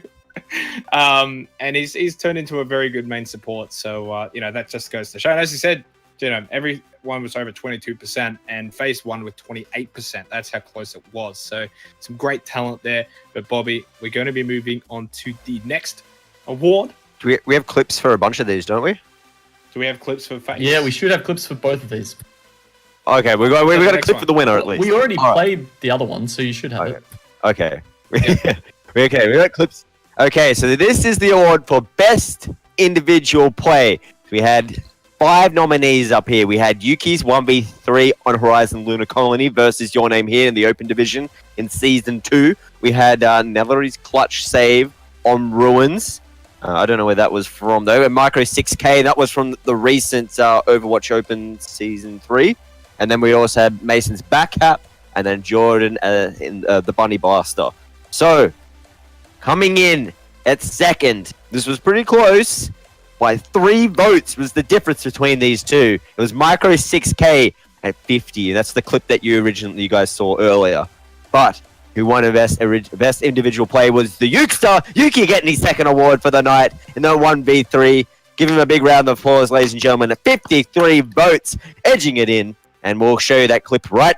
And he's turned into a very good main support. So, that just goes to show. And as you said, everyone was over 22% and Face won with 28%. That's how close it was. So some great talent there. But Bobby, we're going to be moving on to the next award. We have clips for a bunch of these, don't we? Do we have clips for Face? Yeah, we should have clips for both of these. Okay, we got a clip for the winner at least. We already played the other one, so you should have it. Okay. We got clips. Okay, so this is the award for best individual play. We had 5 nominees up here. We had Yuki's 1v3 on Horizon Lunar Colony versus Your Name Here in the Open Division in Season 2. We had Nellary's clutch save on Ruins. I don't know where that was from, though. And Micro 6K, that was from the recent Overwatch Open Season 3. And then we also had Mason's back-cap, and then Jordan in the Bunny Blaster. So, coming in at second, this was pretty close. By 3 votes was the difference between these two. It was Micro 6K at 50. That's the clip that you guys saw earlier. But who won best individual play was the Yukester. Yuki getting his second award for the night in the 1v3. Give him a big round of applause, ladies and gentlemen. At 53 votes, edging it in. And we'll show you that clip right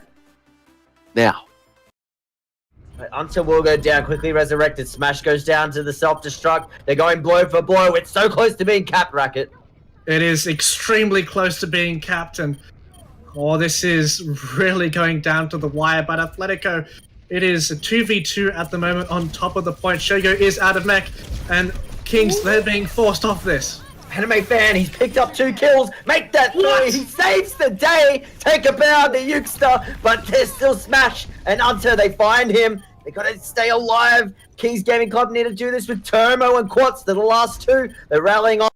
now. Until will go down, quickly resurrected. Smash goes down to the self-destruct. They're going blow for blow. It's so close to being capped, Racket. It is extremely close to being capped, and this is really going down to the wire. But Atletico, it is a 2v2 at the moment on top of the point. Shogo is out of mech, and Kings, they're being forced off this. Anime fan, he's picked up 2 kills. Make that 3. He saves the day. Take a bow, the Yukester, but there's still Smash. And until they find him, they gotta stay alive. Kings Gaming Club need to do this with Turmo and Quartz. They're the last 2. They're rallying on.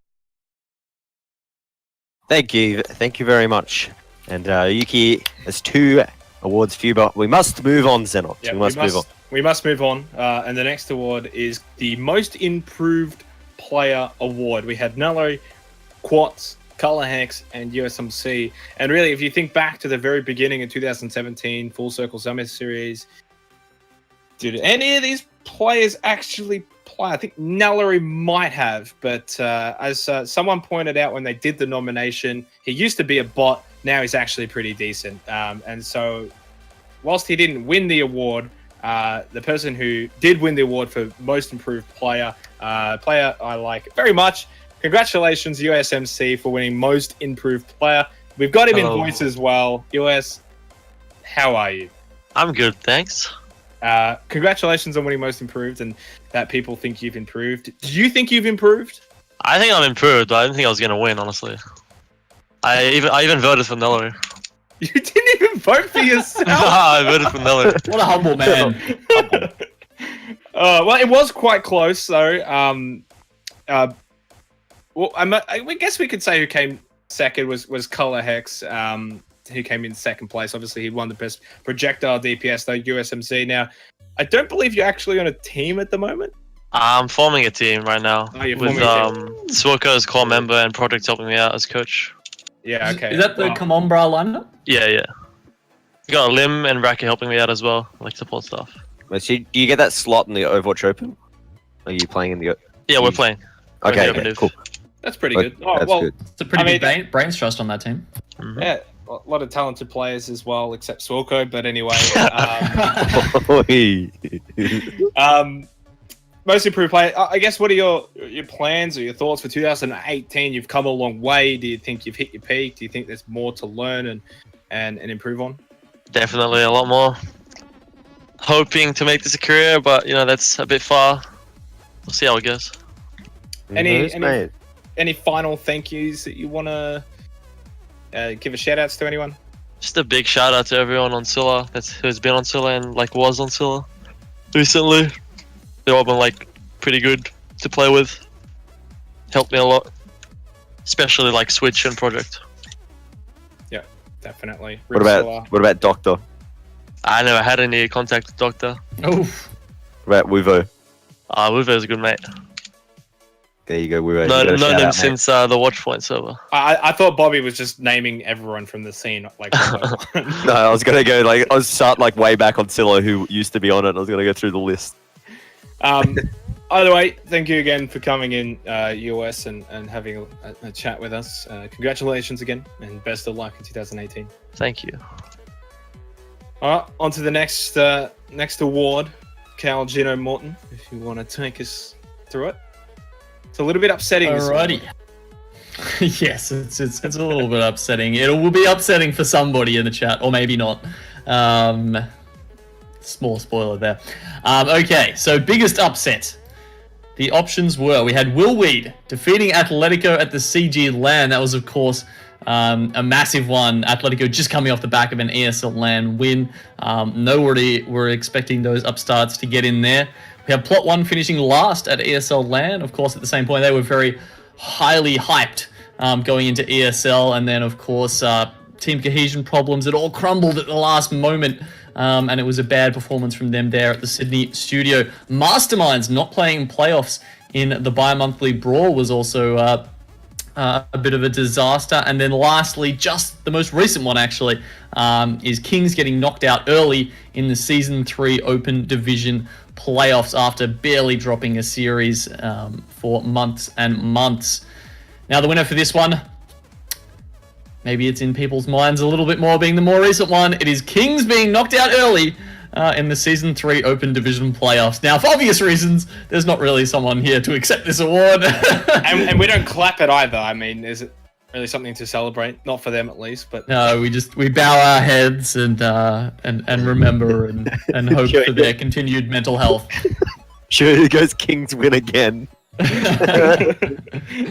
Thank you very much. And Yuki, there's 2 awards for you, but we must move on, Xenox. Yeah, we must move on. We must move on. And the next award is the Most Improved Player Award. We had Nello, Quartz, Color Hex, and USMC. And really, if you think back to the very beginning of 2017 Full Circle Summer Series, did any of these players actually play? I think Nellary might have, but as someone pointed out when they did the nomination, he used to be a bot. Now he's actually pretty decent. And so, whilst he didn't win the award, the person who did win the award for Most Improved Player, player I like very much. Congratulations, USMC, for winning Most Improved Player. We've got him in voice as well. US, how are you? I'm good, thanks. Congratulations on winning Most Improved, and that people think you've improved. Do you think you've improved? I think I'm improved, but I didn't think I was gonna win, honestly. I even voted for Nello. You didn't even vote for yourself. No, I voted for Nello. What a humble man. Well, it was quite close, though. Well, I guess we could say who came second was Color Hex, who came in second place. Obviously, he won the best projectile DPS, though, USMC. Now, I don't believe you're actually on a team at the moment. I'm forming a team right now you're with forming a team. Swoko as core member and Project helping me out as coach. Yeah, okay. Is that the Come On Bra lineup? Yeah. You got Lim and Raki helping me out as well, like support stuff. Wait, so do you get that slot in the Overwatch Open? Are you playing in the? Yeah, we're playing. Okay, We're cool. That's pretty good. That's good. It's a pretty big brains trust on that team. Mm-hmm. Yeah, a lot of talented players as well, except Swoko. But anyway, most improved player. I guess what are your plans or your thoughts for 2018? You've come a long way. Do you think you've hit your peak? Do you think there's more to learn and improve on? Definitely a lot more. Hoping to make this a career, but that's a bit far. We'll see how it goes. Any final thank yous that you want to give a shout outs to anyone? Just a big shout out to everyone on Scylla who's been on Scylla and was on Scylla recently. They've all been pretty good to play with. Helped me a lot, especially Switch and Project. Yeah, definitely. What about Doctor? I never had any contact with Doctor. Oh. What about Wuvo? Wuvo's a good mate. There you go, Wuvo. Known him since the Watchpoint server. I thought Bobby was just naming everyone from the scene. One by one. No, I was gonna go I was start way back on Scylla who used to be on it. I was gonna go through the list. Either way, thank you again for coming in, US, and having a chat with us. Congratulations again, and best of luck in 2018. Thank you. All right, on to the next award, Cal Gino Morton, if you want to take us through it. It's a little bit upsetting. Alrighty. Yes, it's a little bit upsetting. It will be upsetting for somebody in the chat, or maybe not. Small spoiler there. Okay, so biggest upset. The options were, we had Will Weed defeating Atletico at the CG LAN. That was, of course, a massive one. Atletico just coming off the back of an ESL LAN win. Nobody were expecting those upstarts to get in there. We have Plot 1 finishing last at ESL LAN. Of course, at the same point, they were very highly hyped going into ESL. And then, of course, team cohesion problems. It all crumbled at the last moment. And it was a bad performance from them there at the Sydney studio. Masterminds not playing in playoffs in the bi-monthly Brawl was also a bit of a disaster. And then lastly, just the most recent one actually, is Kings getting knocked out early in the Season 3 Open Division playoffs after barely dropping a series for months and months. Now the winner for this one, maybe it's in people's minds a little bit more being the more recent one. It is Kings being knocked out early in the Season 3 Open Division playoffs. Now, for obvious reasons, there's not really someone here to accept this award. and we don't clap it either. I mean, is it really something to celebrate? Not for them, at least. But no, we bow our heads and remember and hope for their continued mental health. Sure, it goes Kings win again.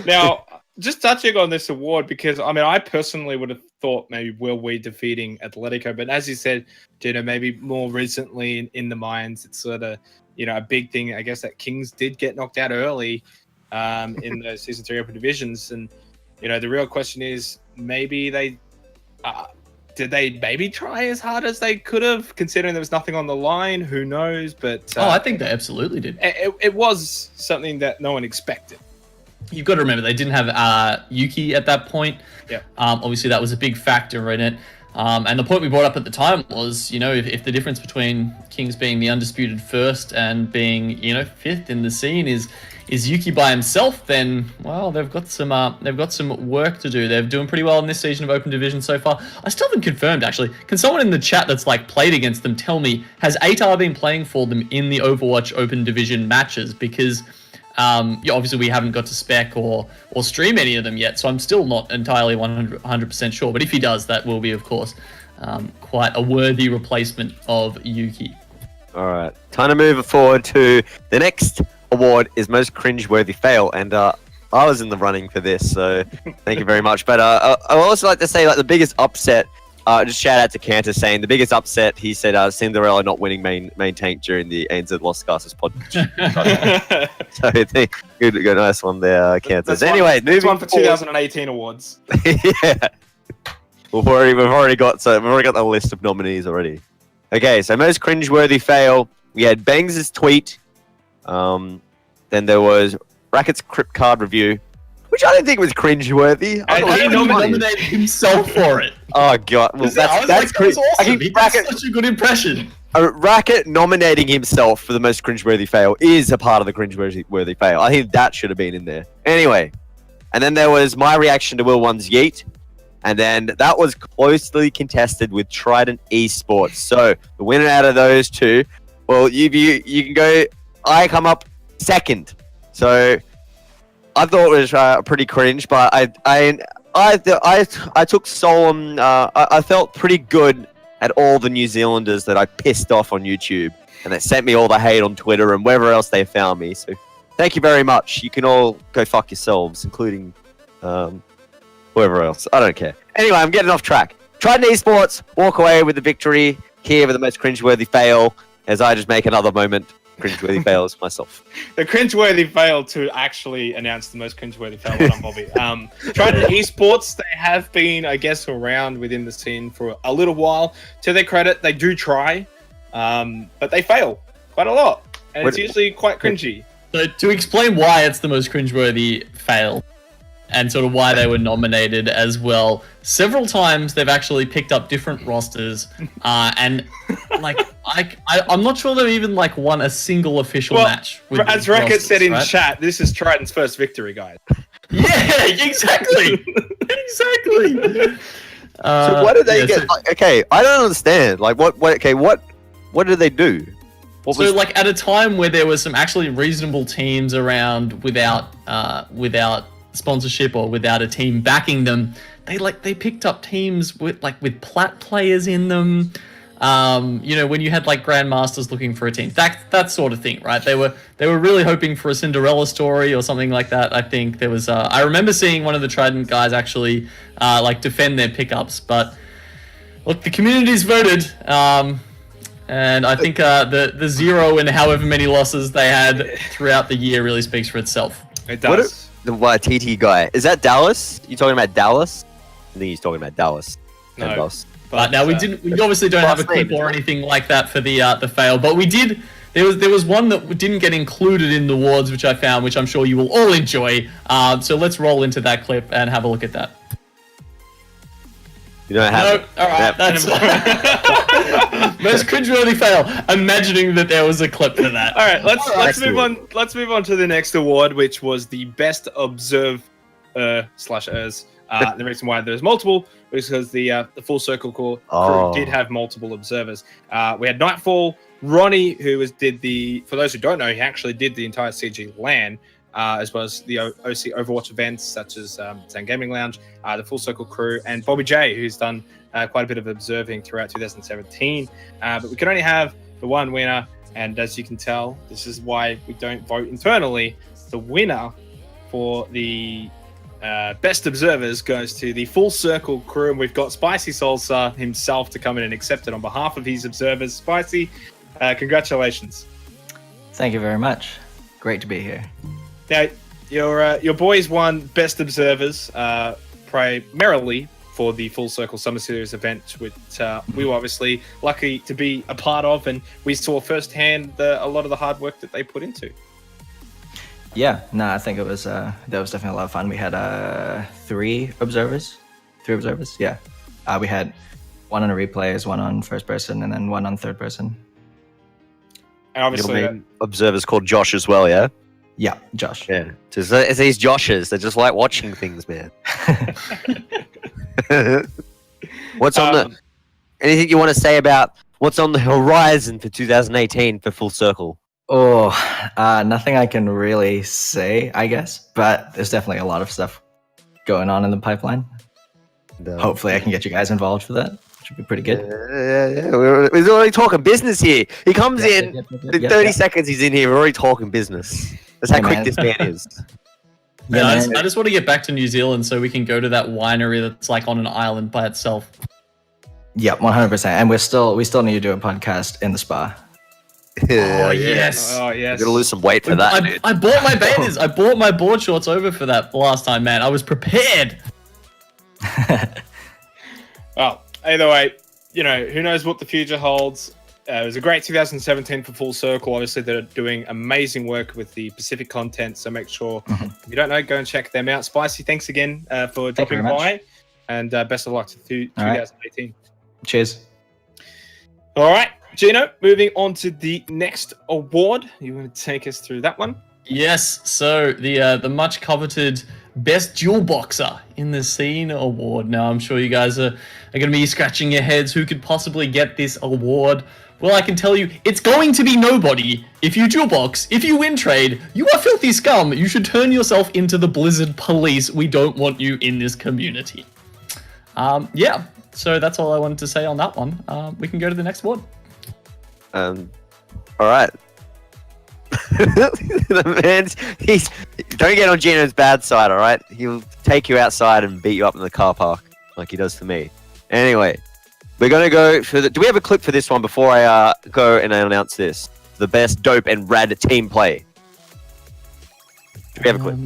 Now, just touching on this award, because I personally would have thought maybe Will Weed defeating Atletico, but as you said, Gino, maybe more recently in the minds, it's sort of a big thing. I guess that Kings did get knocked out early in the Season 3 Open Divisions, and the real question is maybe they did they maybe try as hard as they could have, considering there was nothing on the line. Who knows? But I think they absolutely did. It was something that no one expected. You've got to remember they didn't have Yuki at that point. Yeah. Obviously, that was a big factor in it. And the point we brought up at the time was, if the difference between Kings being the undisputed first and being, fifth in the scene is Yuki by himself, then well, they've got some work to do. They're doing pretty well in this season of Open Division so far. I still haven't confirmed actually. Can someone in the chat that's played against them tell me, has ATAR been playing for them in the Overwatch Open Division matches? Because obviously we haven't got to spec or stream any of them yet, so I'm still not entirely 100% sure. But if he does, that will be, of course, quite a worthy replacement of Yuki. All right, time to move forward to the next award is most cringeworthy fail, and I was in the running for this, so thank you very much. But I would also like to say, the biggest upset. Just shout out to Cantor saying the biggest upset. He said Cinderella not winning main tank during the ANZ Lost Casters podcast. So good, nice one there, Cantor. Anyway, that's one for forward. 2018 awards. Yeah, we've already got the list of nominees already. Okay, so most cringeworthy fail. We had Bangs' tweet. Then there was Racket's crypt card review, which I didn't think was cringeworthy. He nominated himself for it. Oh god, well that's cringe. Awesome. He did such a good impression. Racket nominating himself for the most cringeworthy fail is a part of the cringeworthy fail. I think that should have been in there. Anyway, and then there was my reaction to Will One's yeet, and then that was closely contested with Trident Esports. So the winner out of those two, well, you can go. I come up second, so I thought it was pretty cringe, but I took solemn. I felt pretty good at all the New Zealanders that I pissed off on YouTube, and that sent me all the hate on Twitter and wherever else they found me. So thank you very much. You can all go fuck yourselves, including whoever else. I don't care. Anyway, I'm getting off track. Trident Esports walk away with the victory here with the most cringeworthy fail, as I just make another moment. Cringeworthy fails myself. The cringeworthy fail to actually announce the most cringeworthy fail. Well done, Bobby. Trident Esports, they have been, I guess, around within the scene for a little while. To their credit, they do try, but they fail quite a lot, and it's usually quite cringy. So to explain why it's the most cringeworthy fail, and sort of why they were nominated as well, several times they've actually picked up different rosters, and I'm not sure they've even won a single official match. As Racket said in chat, this is Trident's first victory, guys. Yeah, exactly. Exactly. So what did they get? Okay, I don't understand. What did they do? At a time where there was some actually reasonable teams around without sponsorship or without a team backing them, they picked up teams with plat players in them. When you had grandmasters looking for a team, that sort of thing, right? They were really hoping for a Cinderella story or something like that. I think there was I remember seeing one of the Trident guys actually defend their pickups, but look, the community's voted, and I think the 0 and however many losses they had throughout the year really speaks for itself. It does. The TT guy, is that Dallas? You talking about Dallas? I think he's talking about Dallas. No. But now we obviously don't have a clip or anything like that for the fail, but we did. There was one that didn't get included in the awards, which I found, which I'm sure you will all enjoy. So let's roll into that clip and have a look at that. You don't have it. All right, that's most cringeworthy fail. Imagining that there was a clip for that. All right, let's move on. Let's move on to the next award, which was the best observe /ers. The reason why there's multiple was because the Full Circle crew did have multiple observers. We had Nightfall, Ronnie, who for those who don't know, he actually did the entire CG LAN, as well as the OC Overwatch events such as Zen Gaming Lounge, the Full Circle crew, and Bobby J, who's done quite a bit of observing throughout 2017. But we can only have the one winner, and as you can tell, this is why we don't vote internally. The winner for the best observers goes to the Full Circle crew, and we've got Spicy Salsa himself to come in and accept it on behalf of his observers. Spicy, congratulations. Thank you very much. Great to be here. Now, your boys won Best Observers, primarily for the Full Circle Summer Series event, which we were obviously lucky to be a part of, and we saw firsthand a lot of the hard work that they put into. Yeah, no, I think it was that was definitely a lot of fun. We had three observers. Yeah, we had one on replayers, one on first person, and then one on third person. And obviously, observers called Josh as well, yeah. Yeah, Josh. Yeah, it's these Joshes. They just like watching things, man. What's on the? Anything you want to say about what's on the horizon for 2018 for Full Circle? Oh, nothing I can really say, I guess, but there's definitely a lot of stuff going on in the pipeline. Hopefully, I can get you guys involved for that. Which would be pretty good. Yeah. We're already talking business here. He comes in 30 seconds. He's in here. We're already talking business. That's how quick this man is. Man, I just want to get back to New Zealand so we can go to that winery that's like on an island by itself. Yep, 100%. And we still need to do a podcast in the spa. Oh yes! Oh yes! You're gonna lose some weight for that. I bought my bathers. I bought my board shorts over for that last time, man. I was prepared. Well, either way, who knows what the future holds. It was a great 2017 for Full Circle. Obviously, they're doing amazing work with the Pacific content, so make sure, if you don't know, go and check them out. Spicy, thanks again for dropping by, and best of luck to 2018. Cheers. All right, Gino, moving on to the next award. You want to take us through that one? Yes, so the much coveted Best Dual Boxer in the Scene award. Now, I'm sure you guys are going to be scratching your heads. Who could possibly get this award? Well, I can tell you, it's going to be nobody. If you dual box, if you win trade, you are filthy scum. You should turn yourself into the Blizzard police. We don't want you in this community. Yeah, so that's all I wanted to say on that one. We can go to the next award. All right. The man's don't get on Gino's bad side, all right? He'll take you outside and beat you up in the car park like he does for me. Anyway, we're gonna go for the. Do we have a clip for this one before I go and announce this? The best dope and rad team play. Do we have a clip?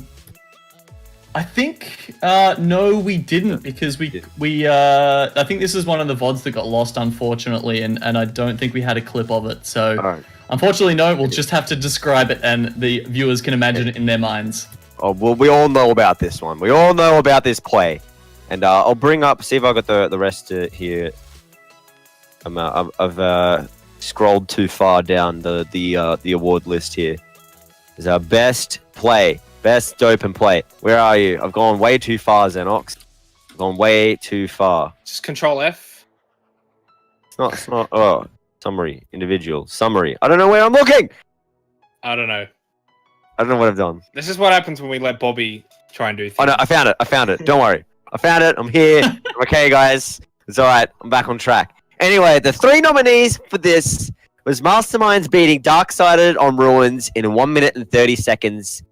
I think no, we didn't, because we I think this is one of the VODs that got lost, unfortunately, and I don't think we had a clip of it. So Right. Unfortunately, no. We'll just have to describe it, and the viewers can imagine it in their minds. Oh, well, we all know about this one. We all know about this play, and I'll bring up. See if I got the rest here. I've scrolled too far down the award list here. Is our best play. Best dope and play. Where are you? I've gone way too far, Xenox. I've gone way too far. Just Control F. It's not. Oh, summary. Individual. Summary. I don't know where I'm looking. I don't know. I don't know what I've done. This is what happens when we let Bobby try and do things. Oh, no. I found it. Don't worry. I found it. I'm here. I'm okay, guys. It's all right. I'm back on track. Anyway, the three nominees for this was Masterminds beating Darksided on Ruins in 1 minute and 30 seconds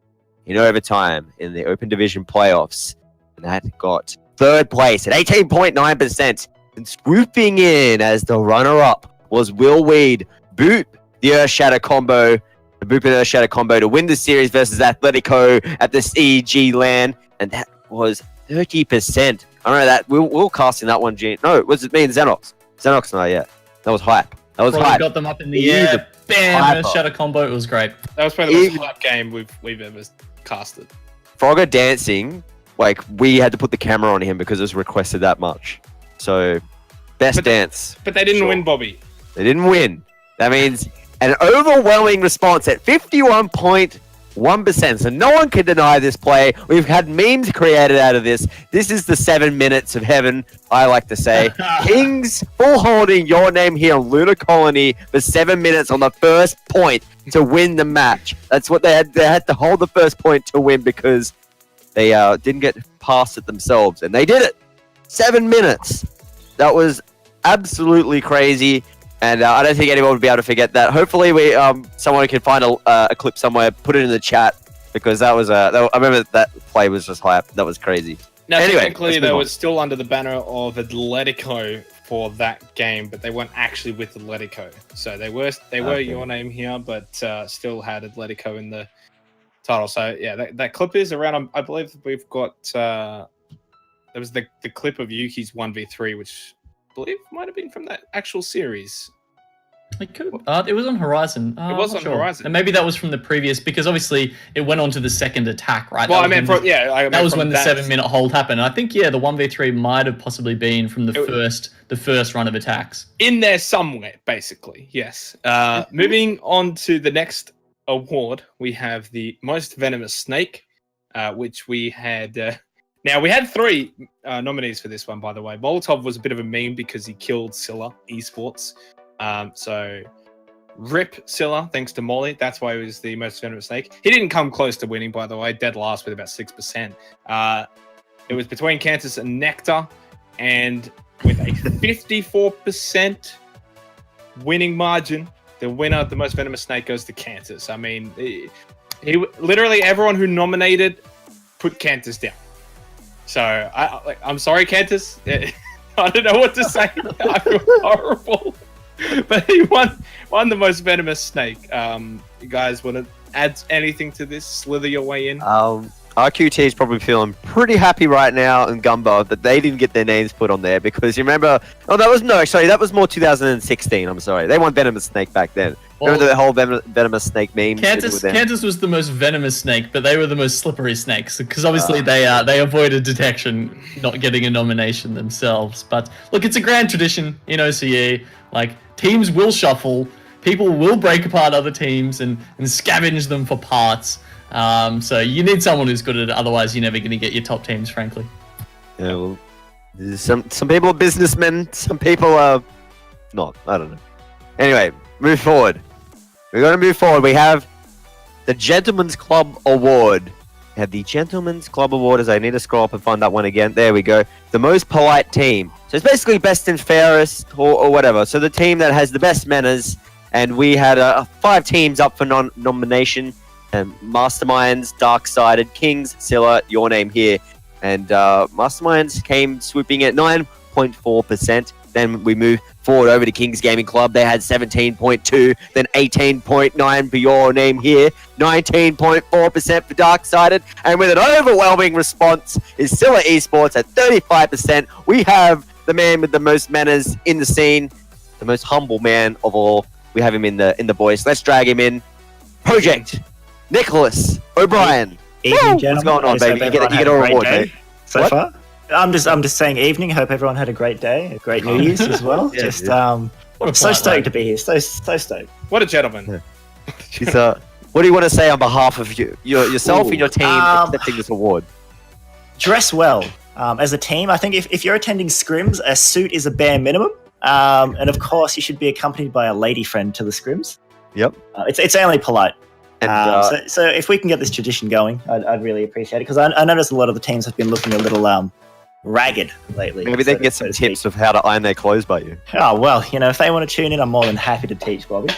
in overtime in the Open Division playoffs. And that got third place at 18.9%. And swooping in as the runner-up was Will Weed, Boop, the Earth Shatter combo, the Boop and Earth Shatter combo to win the series versus Atletico at the CEG LAN. And that was 30%. I don't know that. We'll casting that one, Gene. No, was it me and Xenox? Xenox and I, yeah. That was hype. That was Probably hype. got them up in the air. Bam! Earth Shatter combo. It was great. That was probably the most hype game we've ever casted. Frogger dancing, like, we had to put the camera on him because it was requested that much. So, best dance. But they didn't win, Bobby. They didn't win. That means an overwhelming response at 51.1%. So no one can deny this play. We've had memes created out of this. This is the 7 minutes of heaven, I like to say. Kings full holding your name here on Lunar Colony for 7 minutes on the first point to win the match. That's what they had. They had to hold the first point to win because they didn't get past it themselves. And they did it. 7 minutes. That was absolutely crazy. And I don't think anyone would be able to forget that. Hopefully, someone can find a clip somewhere, put it in the chat, because that was I remember that play was just hype. That was crazy. Now, anyway, technically, they were still under the banner of Atletico for that game, but they weren't actually with Atletico. So they were your name here, but still had Atletico in the title. So yeah, that clip is around. I believe we've got. There was the clip of Yuki's 1v3, which I believe might have been from that actual series. It could. It was on Horizon. It was on Horizon, and maybe that was from the previous because obviously it went on to the second attack, right? Well, that was when the 7-minute hold happened. I think the 1v3 might have possibly been from the first run of attacks. In there somewhere, basically. Yes. Moving on to the next award, we have the most venomous snake, which we had. Now we had 3 nominees for this one, by the way. Molotov was a bit of a meme because he killed Scylla Esports. So rip Scylla, thanks to Molly. That's why he was the most venomous snake. He didn't come close to winning, by the way. Dead last with about 6%. It was between Cantus and Nectar, and with a 54% winning margin, the winner of the most venomous snake goes to Cantus. I mean, he literally everyone who nominated put Cantus down. So I'm sorry, Cantus. I don't know what to say. I feel horrible. But he won the most venomous snake. You guys want to add anything to this? Slither your way in. RQT is probably feeling pretty happy right now in Gumbo that they didn't get their names put on there because you remember. Oh, that was more 2016. I'm sorry, they won venomous snake back then. Well, remember the whole venomous snake meme? Cantus was the most venomous snake, but they were the most slippery snakes because obviously they avoided detection, not getting a nomination themselves. But look, it's a grand tradition in OCE. Like teams will shuffle, people will break apart other teams and scavenge them for parts. So you need someone who's good at it. Otherwise, you're never going to get your top teams, frankly. Yeah, well, some people are businessmen, some people are not. I don't know. Anyway, move forward. We're going to move forward. We have the Gentleman's Club Award. We have the Gentleman's Club Award, as I need to scroll up and find that one again. There we go. The most polite team. So it's basically best and fairest or whatever. So the team that has the best manners. And we had 5 teams up for nomination. Masterminds, Dark-Sided, Kings, Scylla, your name here. And Masterminds came swooping at 9.4%. Then we move forward over to Kings Gaming Club. They had 17.2, then 18.9 for your name here, 19.4% for Dark-Sided, and with an overwhelming response is Scylla Esports at 35%. We have the man with the most manners in the scene, the most humble man of all. We have him in the voice. Let's drag him in. Project Nicholas O'Brien. Evening, What's going on, baby? You get a reward, mate. So far. I'm just saying evening. Hope everyone had a great day, a great New Year's as well. Yeah, just so stoked to be here. So stoked. What a gentleman. Yeah. What do you want to say on behalf of yourself and your team accepting this award? Dress well. As a team, I think if you're attending scrims, a suit is a bare minimum. And of course, you should be accompanied by a lady friend to the scrims. Yep. It's only polite. And, so if we can get this tradition going, I'd really appreciate it because I noticed a lot of the teams have been looking a little ragged lately. Maybe they can get some tips of how to iron their clothes by you. Oh well, if they want to tune in, I'm more than happy to teach, Bobby.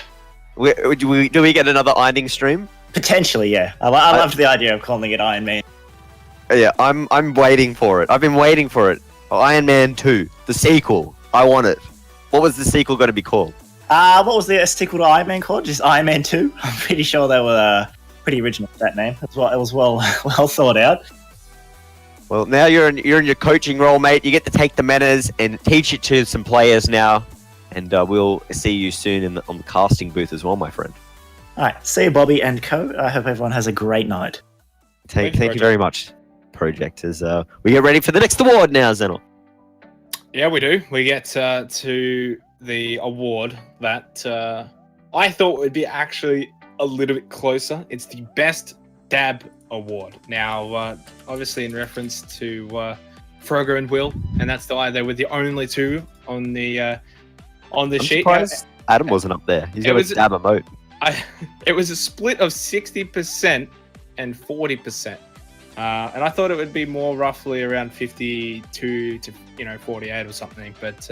Do we get another ironing stream? Potentially, yeah. I loved the idea of calling it Iron Man. Yeah, I'm waiting for it. I've been waiting for it. Iron Man 2, the sequel. I want it. What was the sequel going to be called? What was the sequel to Iron Man called? Just Iron Man 2? I'm pretty sure they were pretty original with that name. It was well thought out. Well, now you're in your coaching role, mate. You get to take the manners and teach it to some players now. And we'll see you soon on the casting booth as well, my friend. All right. See you, Bobby and co. I hope everyone has a great night. Thank you very much, Projectors. We get ready for the next award now, Zenel. Yeah, we do. We get to the award that I thought would be actually a little bit closer. It's the Best Dab Award. Now, obviously in reference to Frogger and Will, and that's they were the only 2 on the sheet. Surprised Adam wasn't up there. He's got a dab emote. It was a split of 60% and 40%. And I thought it would be more roughly around 52 to 48 or something. But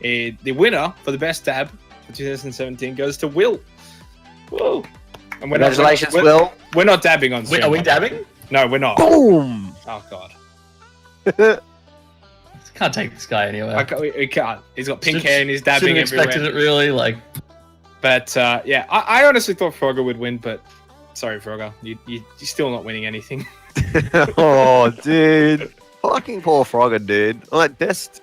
the winner for the best dab for 2017 goes to Will. Whoa! And Congratulations, Will. We're not dabbing on stream. Are we dabbing? No, we're not. Boom! Oh god. Can't take this guy anywhere. We can't. He's got pink hair and he's dabbing everywhere. Expected it really, like. But yeah, I honestly thought Frogger would win, but Sorry, Frogger. You're still not winning anything. Oh, dude. Fucking poor Frogger, dude. Like, best.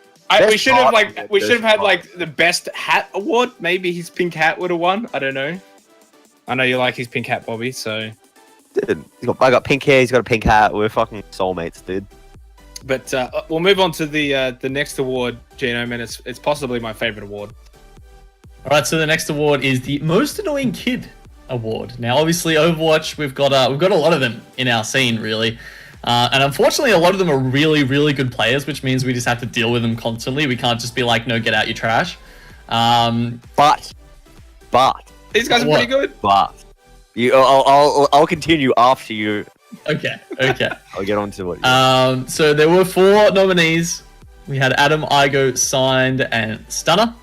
We should have had part. like the best hat award. Maybe his pink hat would have won. I don't know. I know you like his pink hat, Bobby. So, Dude, I got pink hair. He's got a pink hat. We're fucking soulmates, dude. but we'll move on to the next award, Genome, and it's possibly my favorite award. All right, so the next award is the Most Annoying Kid Award. Now, obviously, Overwatch, we've got a lot of them in our scene, really. And unfortunately, a lot of them are really, really good players, which means we just have to deal with them constantly. We can't just be like, no, get out your trash. But These guys are pretty good. But I'll continue after you. Okay. I'll get on to what. So there were 4 nominees. We had Adam, Igo, Signed, and Stunner.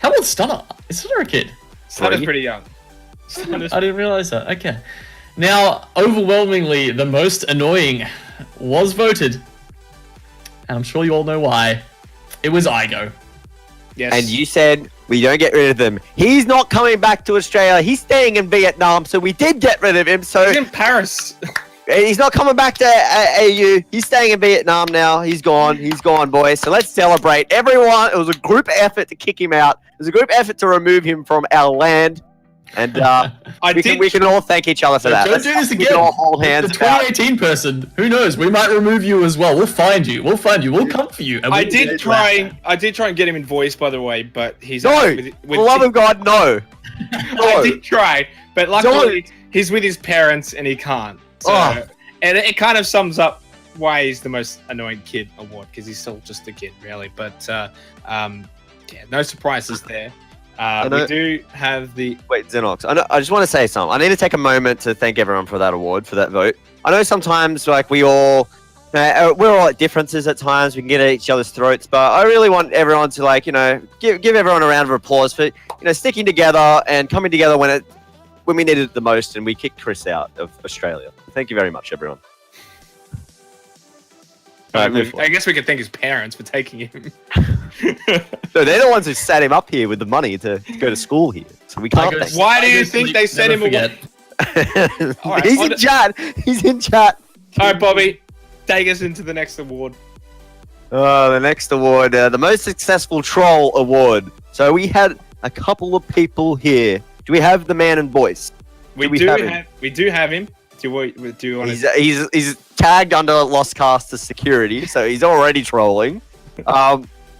How old's Stunner? Is Stunner a kid? Stunner's pretty young. I didn't realize that. Okay. Now, overwhelmingly, the most annoying was voted, and I'm sure you all know why. It was Igo. Yes. And you said we don't get rid of him. He's not coming back to Australia. He's staying in Vietnam, so we did get rid of him. So he's in Paris. He's not coming back to AU. He's staying in Vietnam now. He's gone. He's gone, boys. So let's celebrate. Everyone, it was a group effort to kick him out. It was a group effort to remove him from our land. And we can all thank each other for that. Don't do this again. We can all hold hands. The 2018 person, who knows? We might remove you as well. We'll find you. We'll come for you. And I did try and get him in voice, by the way, but he's no. For the love of God, no. I did try, but luckily he's with his parents and he can't. So, and it kind of sums up why he's the most annoying kid award, because he's still just a kid, really. But yeah, no surprises there. We do have the... Wait, Xenox, I just want to say something. I need to take a moment to thank everyone for that award, for that vote. I know sometimes, like, we're all at differences at times. We can get at each other's throats, but I really want everyone to, like, give everyone a round of applause for, sticking together and coming together when we needed it the most, and we kicked Chris out of Australia. Thank you very much, everyone. I guess we could thank his parents for taking him. No, they're the ones who sat him up here with the money to go to school here. So we can't. Why do you think they sent him away? Right, he's in chat. He's in chat. All right, Bobby, take us into the next award. The next award, the most successful troll award. So we had a couple of people here. Do we have the man and voice? We do have him. Do you want to? He's tagged under Lost Caster security, so he's already trolling.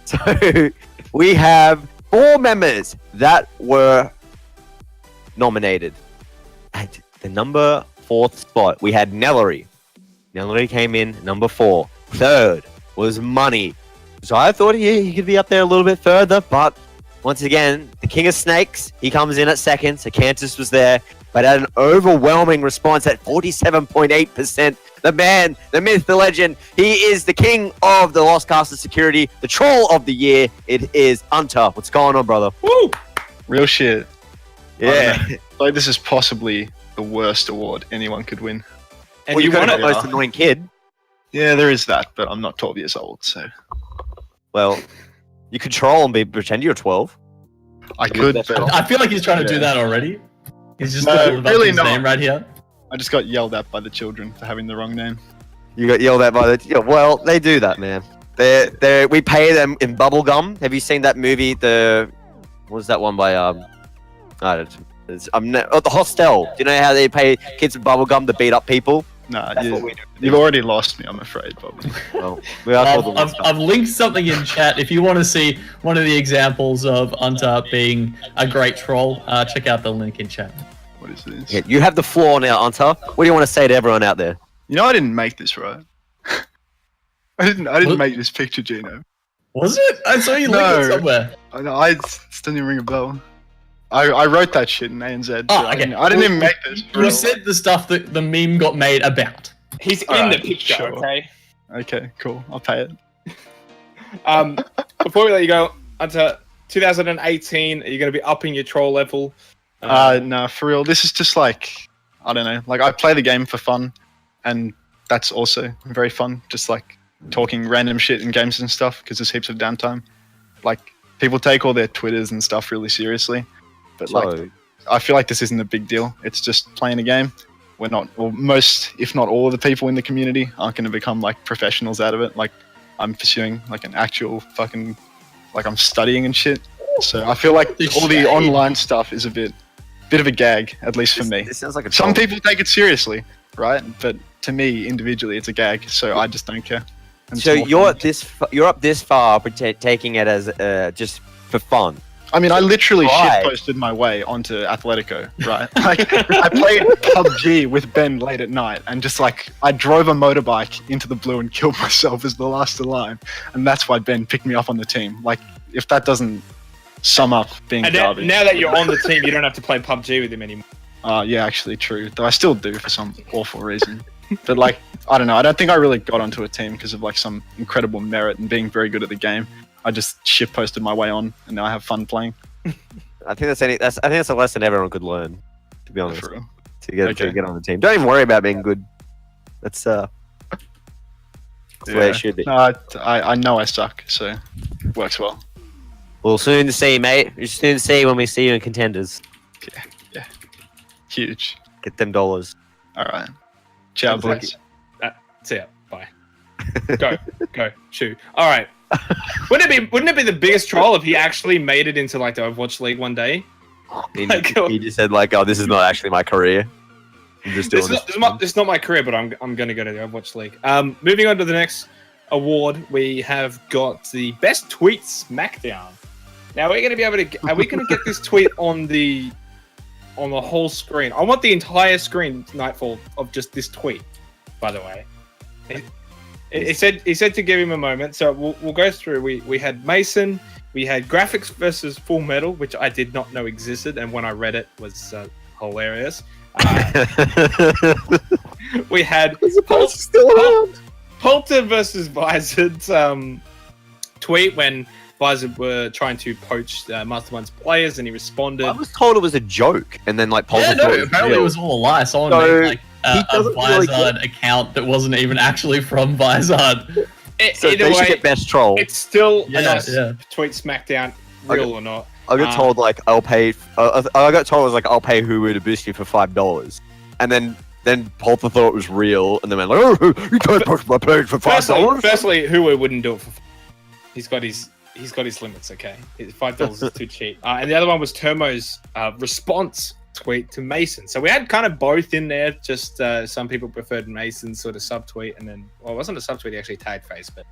So we have 4 members that were nominated. At the number 4th spot, we had Nellery. Nellery came in number 4. 3rd was Money. So I thought he could be up there a little bit further, but once again, the King of Snakes, he comes in at 2nd. So Cantus was there, but had an overwhelming response at 47.8%. The man, the myth, the legend. He is the king of the Lost Caster security, the troll of the year. It is Unta. What's going on, brother? Woo! Real shit. Yeah. Like, this is possibly the worst award anyone could win. And well, you won got it, the most annoying kid. Yeah, there is that, but I'm not 12 years old, so. Well, you could troll and pretend you're 12. I could, but I feel like he's trying to do that already. He's just really his name right here. I just got yelled at by the children for having the wrong name. You got yelled at by the... Well, they do that, man. We pay them in bubblegum. Have you seen that movie? What was that one by... The Hostel. Do you know how they pay kids in bubblegum to beat up people? Nah, you've already lost me, I'm afraid, Bobby. Well, we are called the I've linked something in chat. If you want to see one of the examples of Unta being a great troll, check out the link in chat. What is this? Yeah, you have the floor now, Unta. What do you want to say to everyone out there? You know I didn't make this, right? I didn't make this picture, Gino. Was it? I saw you link it somewhere. I know, it didn't even ring a bell. I wrote that shit in ANZ. Oh, okay. I didn't even make this. You said the stuff that the meme got made about. He's in the picture, sure. okay? Okay, cool. I'll pay it. Before we let you go, until 2018, are you going to be upping your troll level? No, for real. This is just like, I don't know. Like, I play the game for fun, and that's also very fun. Just like talking random shit in games and stuff, because there's heaps of downtime. Like, people take all their Twitters and stuff really seriously. But like, I feel like this isn't a big deal. It's just playing a game. we're not, or most, if not all, of the people in the community aren't going to become like professionals out of it. Like I'm pursuing like an actual fucking, like I'm studying and shit. So I feel like all the online stuff is a bit of a gag, at least for me. This sounds like a Some troll. people take it seriously, right? But to me, individually, it's a gag. So I just don't care. And So it's more you're up this far, but taking it as just for fun. I mean, I literally Right. shitposted my way onto Atletico, right? Like, I played PUBG with Ben late at night, and just like, I drove a motorbike into the blue and killed myself as the last alive, and that's why Ben picked me up on the team. Like, if that doesn't sum up being And now, garbage. now that you're on the team, you don't have to play PUBG with him anymore. Yeah, actually, true. Though I still do for some awful reason. But like, I don't know. I don't think I really got onto a team because of like some incredible merit and being very good at the game. I just shitposted my way on, and now I have fun playing. I think that's a lesson everyone could learn. To be honest, For real. to get Okay. on the team. Don't even worry about being good. That's the way it should be. No, I know I suck, so it works well. We'll soon see, mate. We'll soon see when we see you in Contenders. Yeah. Huge. Get them dollars. All right. Ciao, Sounds like boys. See ya. Bye. Go. Shoot. All right. Wouldn't it be the biggest troll if he actually made it into like the Overwatch League one day? He just said like, "Oh, this is not actually my career. I'm just doing this." This is not my career, but I'm going to go to the Overwatch League. Moving on to the next award, we have got the best tweet smackdown. Now we're going to be able to. Are we going to get this tweet on the whole screen? I want the entire screen, Nightfall, of just this tweet. By the way, he said to give him a moment, so we'll go through. We had Mason, we had Graphics versus Full Metal, which I did not know existed, and when I read it was hilarious. We had Polter versus Visored tweet when Visored were trying to poach Mastermind's players, and he responded. I was told it was a joke, and then like Yeah, Polter no, thought it was apparently real. it was all a lie. Someone So, made like he a doesn't really Vizard account that wasn't even actually from Vizard. So Either they should way, get best troll. it's still a Yeah, nice yeah. tweet smackdown, real or not. I got told like I'll pay. I got told it was like I'll pay Hulu to boost you for $5, and then Polter thought it was real, and then went like, "Oh, you can't push my page for $5." Firstly, Hulu wouldn't do it for. He's got his limits. Okay, $5 is too cheap. And the other one was Termo's response tweet to Mason. So we had kind of both in there. Just some people preferred Mason's sort of subtweet, and then it wasn't a subtweet. He actually tagged face, but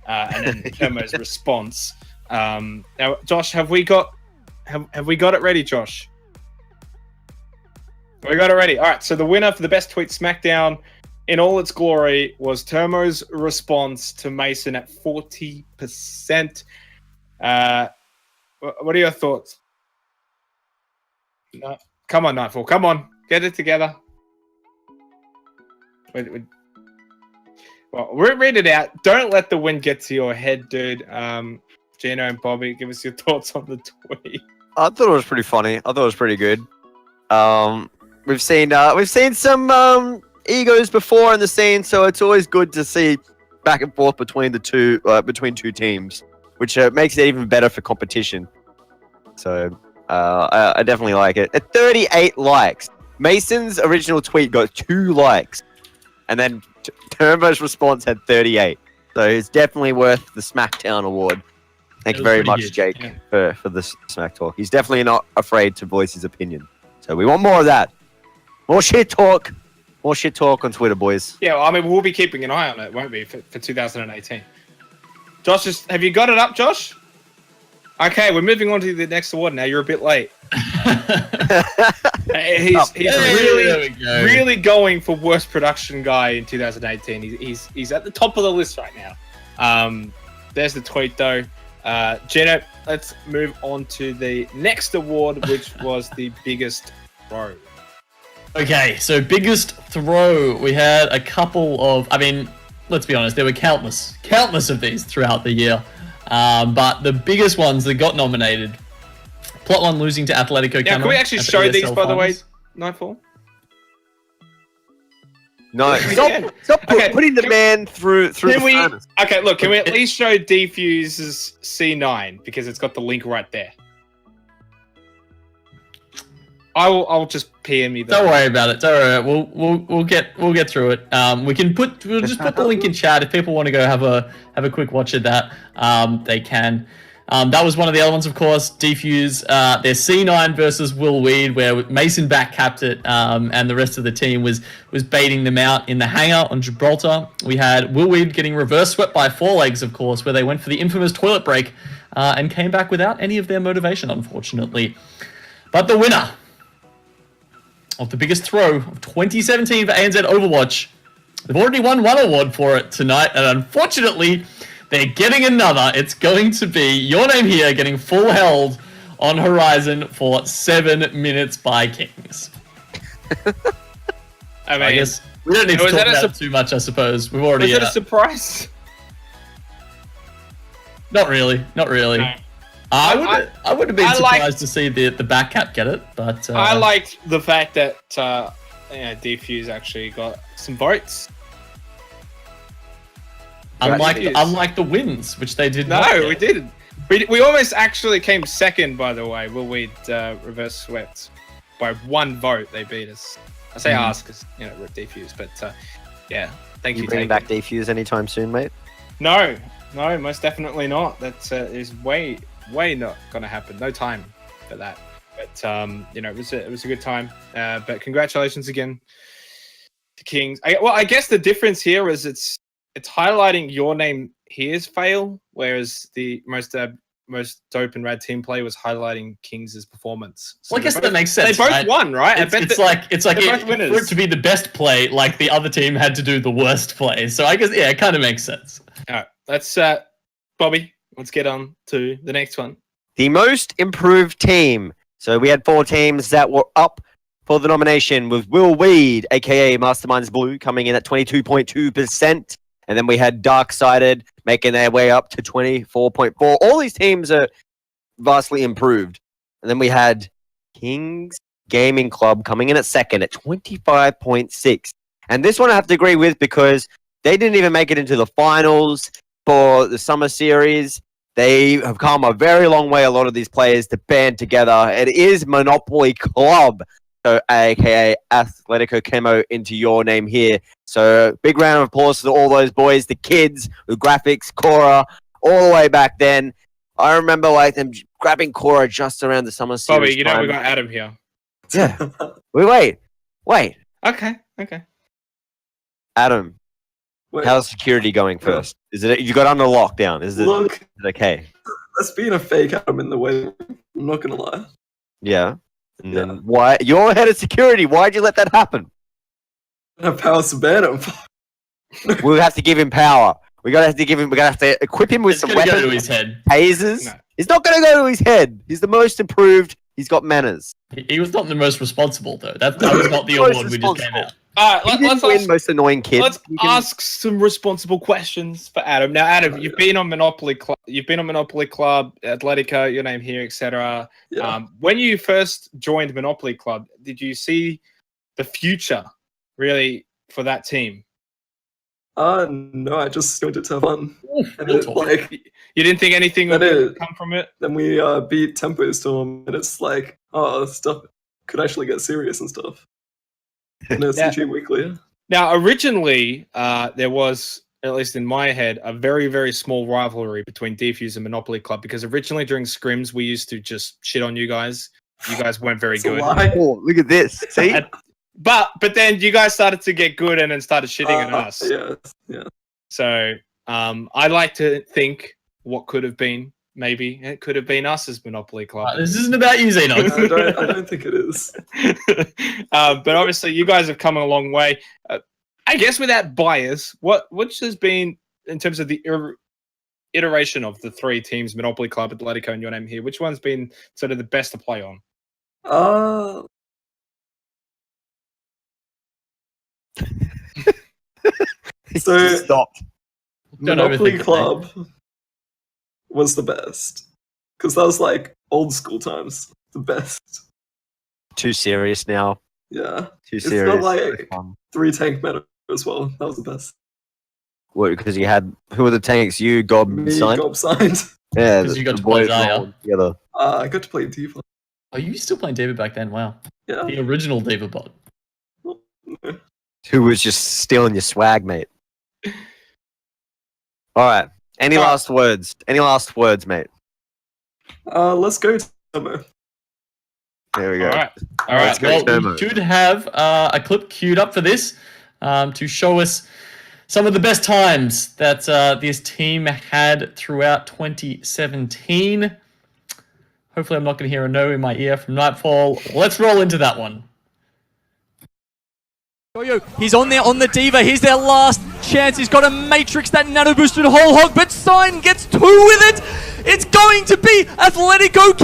and then Termo's response. Now, Josh, have we got it ready, Josh? We got it ready. All right. So the winner for the best tweet smackdown in all its glory was Termo's response to Mason at 40%. What are your thoughts? No, come on, Nightfall. Come on. Get it together. Well, read it out. Don't let the wind get to your head, dude. Gino and Bobby, give us your thoughts on the tweet. I thought it was pretty funny. I thought it was pretty good. We've seen some egos before in the scene, so it's always good to see back and forth between two teams, which makes it even better for competition. So I definitely like it. At 38 likes, Mason's original tweet got 2 likes, and then Turbo's response had 38. So it's definitely worth the Smackdown award. Thank you very much, Jake, for the smack talk. He's definitely not afraid to voice his opinion. So we want more of that. More shit talk. More shit talk on Twitter, boys. Yeah, well, I mean, we'll be keeping an eye on it, won't we, for 2018. Josh, have you got it up, Josh? Okay, we're moving on to the next award now. You're a bit late. He's really going for worst production guy in 2018. He's at the top of the list right now. There's the tweet, though. Gino, let's move on to the next award, which was the biggest throw. Okay, so biggest throw. We had a couple of, I mean, let's be honest, there were countless of these throughout the year. But the biggest ones that got nominated, Plot 1 losing to Atletico. Yeah, can we actually show these, by the way, Nightfall? No, stop putting the man through the furnace. Okay, look, can we at least show Defuse's C9? Because it's got the link right there. I'll just PM you. Don't worry about it. Don't worry. We'll get through it. We'll just put the link in chat if people want to go have a quick watch of that. They can. That was one of the other ones, of course. Defuse. Their C9 versus Will Weed, where Mason back-capped it, and the rest of the team was baiting them out in the hangar on Gibraltar. We had Will Weed getting reverse swept by Four Legs, of course, where they went for the infamous toilet break and came back without any of their motivation, unfortunately. But the winner of the biggest throw of 2017 for ANZ Overwatch, they've already won one award for it tonight, and unfortunately, they're getting another. It's going to be Your Name Here getting full held on Horizon for 7 minutes by Kings. I guess we don't need to talk about it too much, I suppose. We've already... Was it a surprise? Not really. Not really. No. I would have been surprised to see the back cap get it, but... I liked the fact that Defuse actually got some votes. Unlike the wins, which they did not get. We didn't. We almost actually came second, by the way. Will we reverse swept by 1 vote? They beat us. I say us because rip Defuse, but yeah. Thank you. Bringing back Defuse anytime soon, mate? No, most definitely not. That is way not gonna happen. No time for that. But it was a good time. But congratulations again to Kings. I guess the difference here is it's highlighting Your Name Here's fail, whereas the most dope and rad team play was highlighting Kings' performance. So well, I guess that makes sense. They both won, right? It's like for it to be the best play, like the other team had to do the worst play. So I guess it kind of makes sense. All right, let's Bobby. Let's get on to the next one. The most improved team. So we had 4 teams that were up for the nomination, with Will Weed, aka Masterminds Blue, coming in at 22.2%. And then we had Dark-Sided making their way up to 24.4%. All these teams are vastly improved. And then we had Kings Gaming Club coming in at second at 25.6%. And this one I have to agree with because they didn't even make it into the finals for the summer series. They have come a very long way, a lot of these players, to band together. It is Monopoly Club, so aka Atletico Camo, into Your Name Here. So big round of applause to all those boys, the kids with graphics, Cora, all the way back then. I remember them grabbing Cora just around the summer series. Bobby, we got Adam here. Yeah. Wait. Okay. Adam, Wait. how's security going first? Is it you got under lockdown? Is it okay? That's being a fake Adam in the way. I'm not gonna lie. Yeah. And then why you're head of security? Why'd you let that happen? I have powers to ban him. We'll have to give him power. We're gonna have to equip him with some weapons. Go to his head. Tasers. No. It's not gonna go to his head. He's the most improved. He's got manners. He was not the most responsible though. That was not the award we just came out. All right, let's win most annoying kid. Let's ask some responsible questions for Adam. Now, Adam, you've been on Monopoly Club. You've been on Monopoly Club, Atletico, Your Name Here, etc. Yeah. When you first joined Monopoly Club, did you see the future really for that team? No, I just joined it to have fun. And you didn't think anything would come from it? Then we beat Tempo Storm, and it's like, stuff could actually get serious and stuff. And it's CG Weekly. Now, originally, there was, at least in my head, a very, very small rivalry between Defuse and Monopoly Club, because originally during scrims, we used to just shit on you guys. You guys weren't very good. Oh, look at this. See? But then you guys started to get good and then started shitting on us. Yeah. So I like to think what could have been. Maybe it could have been us as Monopoly Club. This isn't about you, Xenon. I don't think it is. But obviously, you guys have come a long way. I guess without bias, which has been, in terms of the iteration of the 3 teams, Monopoly Club, Atletico, and Your Name Here, which one's been sort of the best to play on? So stopped. Monopoly Club was the best, because that was like old school times. The best. Too serious now. Yeah. Too It's serious. not like 3 tank meta as well. That was the best. What? Because you had who were the tanks? You, Gob, Me, signed. Gob signed. Yeah, Because you got the to play boys Zaya. rolled together. I got to play Diva. Oh, you still playing Diva back then? Wow. Yeah. The original Diva bot. Who was just stealing your swag, mate? All right. Any last words? Any last words, mate? Let's go, Tomo. There we go. All right. Well, Tomo. we should have a clip queued up for this to show us some of the best times that this team had throughout 2017. Hopefully, I'm not going to hear a no in my ear from Nightfall. Let's roll into that one. He's on there on the Diva. Here's their last chance. He's got a Matrix, that nano boosted whole hog, but Sign gets 2 with it. It's going to be Atletico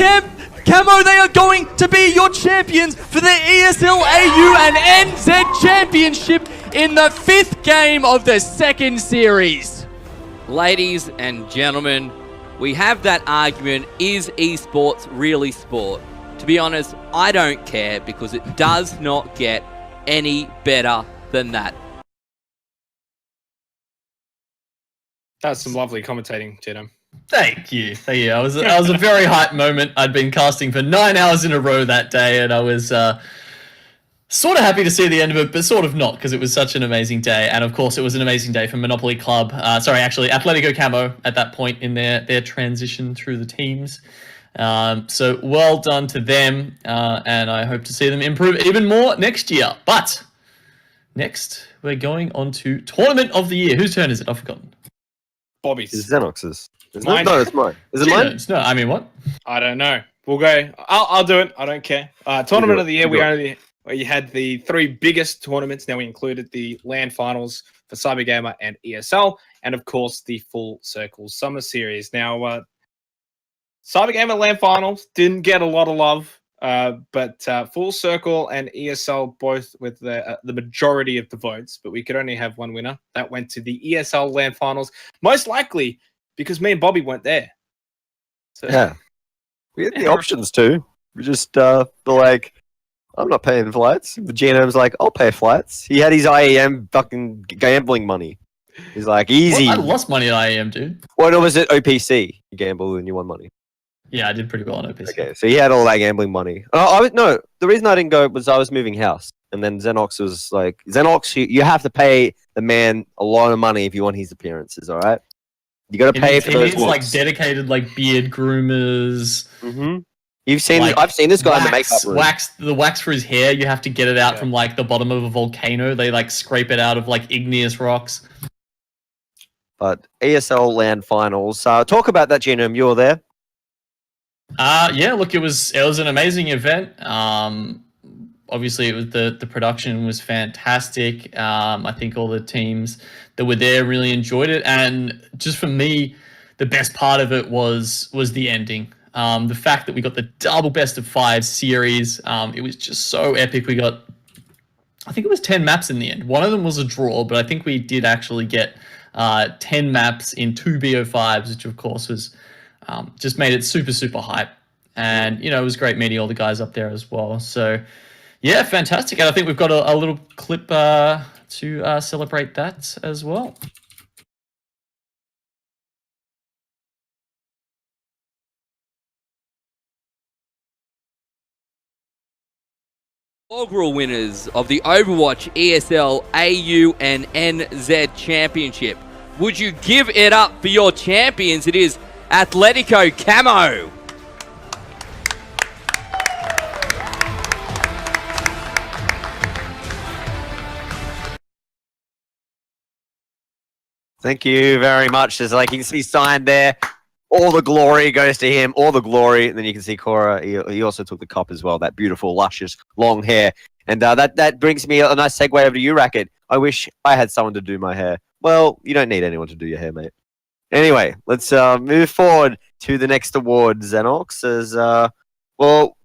Camo. They are going to be your champions for the ESL AU and NZ Championship in the 5th game of the 2nd series. Ladies and gentlemen, we have that argument, is esports really sport? To be honest, I don't care because it does not get any better than that. That's some lovely commentating, Jedam. Thank you. I was a very hyped moment. I'd been casting for 9 hours in a row that day, and I was sort of happy to see the end of it, but sort of not, because it was such an amazing day. And of course, it was an amazing day for Monopoly Club. Atletico Camo at that point in their transition through the teams. So well done to them, and I hope to see them improve even more next year. But next, we're going on to Tournament of the Year. Whose turn is it? I've forgotten. Bobby's. It's Xenox's. Mine. No, it's mine. Is it mine? No, I mean, what? I don't know. We'll go. I'll do it. I don't care. Tournament of the Year. We had the 3 biggest tournaments. Now we included the LAN finals for Cybergamer and ESL, and of course the Full Circle Summer Series. Now, Cybergamer LAN finals didn't get a lot of love, but Full Circle and ESL both with the majority of the votes. But we could only have one winner. That went to the ESL LAN finals, most likely because me and Bobby weren't there. So, yeah, we had the options too. We just like, I'm not paying flights. The GM's like, I'll pay flights. He had his IEM fucking gambling money. He's like, easy. Well, I lost money at IEM, dude. What was it? OPC. You gambled and you won money. Yeah, I did pretty well on OPC. Okay, so he had all that gambling money. No, the reason I didn't go was I was moving house. And then Xenox was like, you have to pay the man a lot of money if you want his appearances, all right? You got to pay for those looks. Like dedicated like beard groomers. Mm-hmm. I've seen this guy in the makeup room. The wax for his hair, you have to get it out from like the bottom of a volcano. They like scrape it out of like igneous rocks. But ESL LAN finals. Talk about that, Genome. You were there. Yeah, look, it was an amazing event. Obviously, it was the production was fantastic. I think all the teams that were there really enjoyed it, and just for me, the best part of it was the ending. The fact that we got the double best of 5 series. It was just so epic. We got, I think it was 10 maps in the end. One of them was a draw, but I think we did actually get 10 maps in 2 BO5s, which of course was just made it super, super hype. And, it was great meeting all the guys up there as well. So, yeah, fantastic. And I think we've got a little clip to celebrate that as well. Inaugural winners of the Overwatch ESL AU and NZ Championship. Would you give it up for your champions? It is Atletico Camo. Thank you very much. There's like, you can see signed there. All the glory goes to him. All the glory. And then you can see Cora. He also took the cup as well. That beautiful, luscious, long hair. And that brings me a nice segue over to you, Racket. I wish I had someone to do my hair. Well, you don't need anyone to do your hair, mate. Anyway, let's move forward to the next award. Xenox is, well,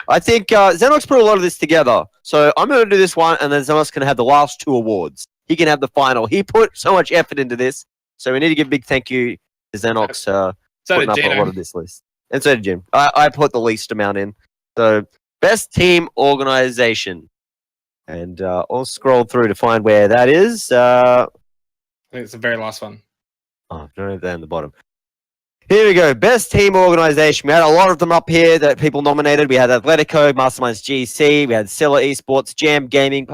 I think Xenox put a lot of this together. So I'm going to do this one, and then Xenox can have the last 2 awards. He can have the final. He put so much effort into this. So we need to give a big thank you to Xenox putting up a lot of this list. And so did Jim. I put the least amount in. So best team organization. And I'll scroll through to find where that is. I think it's the very last one. Oh, no, there in the bottom. Here we go. Best team organization. We had a lot of them up here that people nominated. We had Atletico, Masterminds GC. We had Silla Esports, Jam Gaming.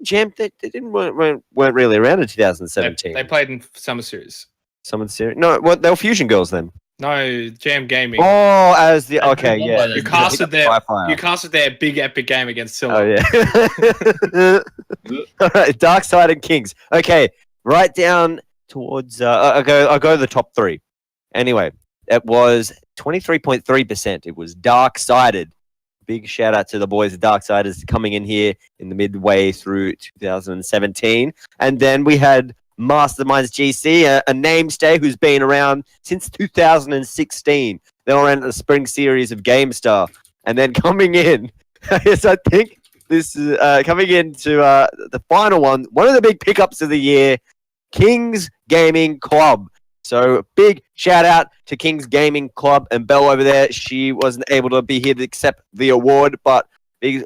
Jam, they weren't really around in 2017. They played in Summer Series. Summer Series? No, what? They were Fusion Girls then. No, Jam Gaming. Oh, as the okay, yeah. You casted their big epic game against Silla. Oh yeah. All right, Dark Side and Kings. Okay, right down towards. I go to the top three. Anyway, it was 23.3%. It was Dark Sided. Big shout out to the boys at Dark Siders coming in here in the midway through 2017, and then we had Masterminds GC, a namestay who's been around since 2016. They were in the spring series of GameStar. And then coming in, yes, I think this is coming into the final one of the big pickups of the year, Kings Gaming Club. So big shout out to Kings Gaming Club and Belle over there. She wasn't able to be here to accept the award, but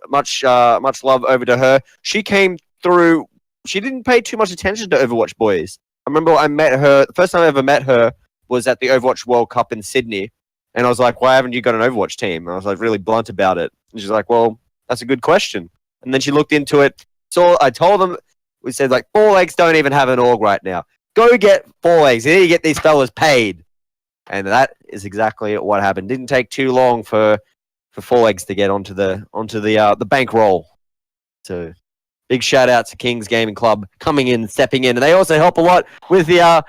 much love over to her. She came through. She didn't pay too much attention to Overwatch boys. I remember I met her, the first time I ever met her was at the Overwatch World Cup in Sydney. And I was like, why haven't you got an Overwatch team? And I was like really blunt about it. And she's like, well, that's a good question. And then she looked into it. So I told them, we said like, Four Legs don't even have an org right now. Go get Four Legs. You need to get these fellas paid. And that is exactly what happened. Didn't take too long for Four Legs to get onto the bankroll. So big shout out to Kings Gaming Club coming in, stepping in, and they also help a lot with the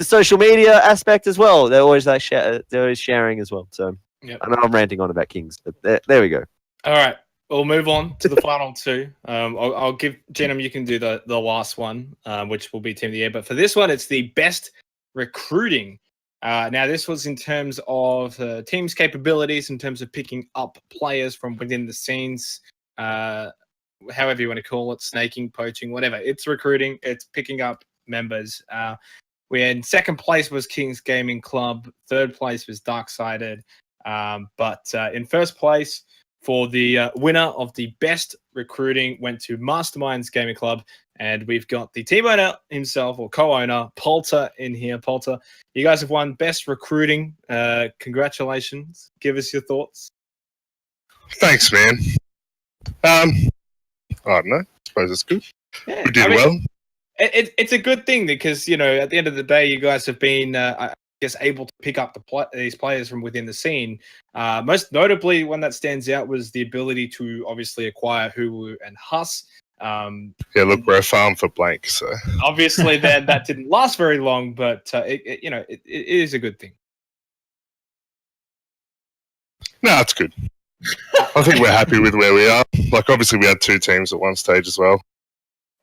social media aspect as well. They're always they're always sharing as well. So yep. I know I'm ranting on about Kings, but there we go. All right, we'll move on to the final two. I'll give Jenham, you can do the last one, which will be Team of the Year. But for this one, it's the best recruiting. Now, this was in terms of team's capabilities, in terms of picking up players from within the scenes. However you want to call it, snaking, poaching, whatever. It's recruiting. It's picking up members. We had second place was Kings Gaming Club. Third place was Darksided. But in first place for the winner of the best recruiting went to Masterminds Gaming Club. And we've got the team owner himself, or co-owner, Polter, in here. Polter, you guys have won best recruiting. Congratulations. Give us your thoughts. Thanks, man. I don't know. I suppose it's good. Yeah, we did well. It's a good thing because, you know, at the end of the day, you guys have been, I guess, able to pick up these players from within the scene. Most notably, one that stands out was the ability to obviously acquire Hulu and Huss. Yeah, look, we're a farm for blank, so. Obviously, that didn't last very long, but, it is a good thing. No, it's good. I think we're happy with where we are. Like, obviously, we had two teams at one stage as well.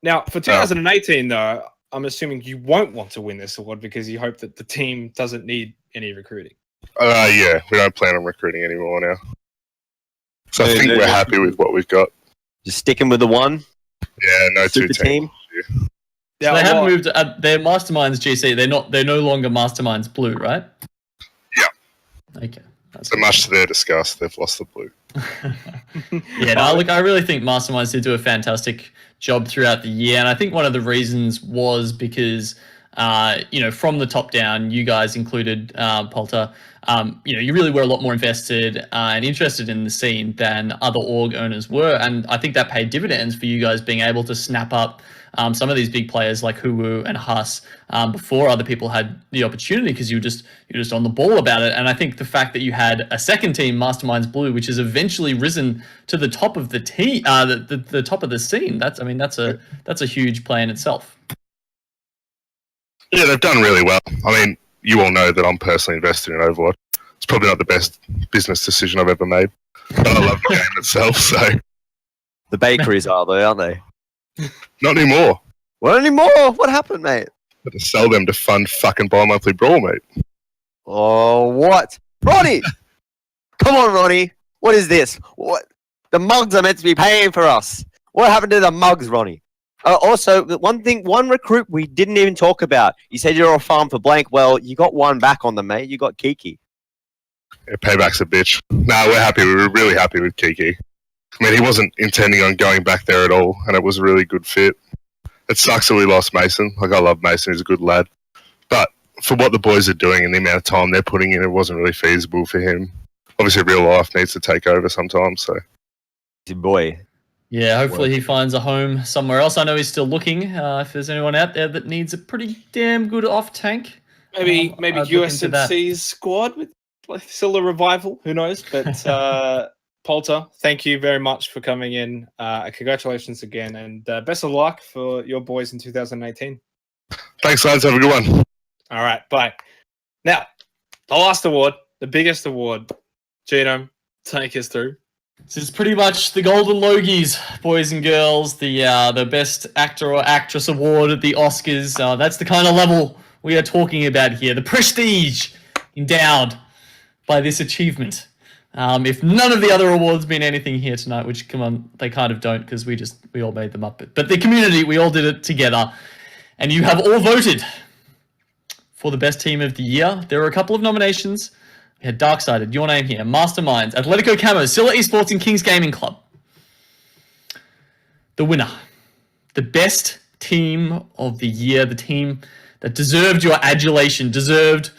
Now, for 2018, though, I'm assuming you won't want to win this award because you hope that the team doesn't need any recruiting. Yeah, we don't plan on recruiting anymore now. So I think we're happy with what we've got. Just sticking with the one? Yeah, no two Super teams. team? So they have moved. They're Masterminds GC. They're no longer Masterminds Blue, right? Yeah. Okay. So much to their disgust, they've lost the blue. Yeah, no, look, I really think Masterminds did do a fantastic job throughout the year, and I think one of the reasons was because, from the top down, you guys included Polter. You really were a lot more invested and interested in the scene than other org owners were, and I think that paid dividends for you guys being able to snap up some of these big players like Huwu and Huss before other people had the opportunity because you're just on the ball about it. And I think the fact that you had a second team, Masterminds Blue, which has eventually risen to the top of the team, the top of the scene. That's a huge play in itself. Yeah, they've done really well. I mean, you all know that I'm personally invested in Overwatch. It's probably not the best business decision I've ever made, but I love the game itself. So the bakeries are they, aren't they? Not anymore. What anymore? What happened, mate? Got to sell them to fund fucking bi-monthly brawl, mate. Oh, what? Ronnie! Come on, Ronnie. What is this? What? The mugs are meant to be paying for us. What happened to the mugs, Ronnie? Also, one recruit we didn't even talk about. You said you're a farm for blank. Well, you got one back on them, mate. You got Kiki. Yeah, payback's a bitch. No, we're happy. We're really happy with Kiki. I mean, he wasn't intending on going back there at all, and it was a really good fit. It sucks that we lost Mason. Like, I love Mason. He's a good lad. But for what the boys are doing and the amount of time they're putting in, it wasn't really feasible for him. Obviously, real life needs to take over sometimes. So, boy. Yeah, hopefully he finds a home somewhere else. I know he's still looking. If there's anyone out there that needs a pretty damn good off tank, Maybe I'd look into that. USMC's squad with like still a revival. Who knows? But Polter, thank you very much for coming in. Congratulations again, and best of luck for your boys in 2018. thanks, lads. Have a good one. All right, bye. Now, the last award, the biggest award. Genome, take us through. This is pretty much the Golden Logies, boys and girls, the Best Actor or Actress award at the Oscars. That's the kind of level we are talking about here. The prestige endowed by this achievement. If none of the other awards mean anything here tonight, which, come on, they kind of don't because we all made them up. But the community, we all did it together. And you have all voted for the best team of the year. There were a couple of nominations. We had Darksided, your name here, Masterminds, Atletico Camo, Scylla Esports, and Kings Gaming Club. The winner, the best team of the year, the team that deserved your adulation, deserved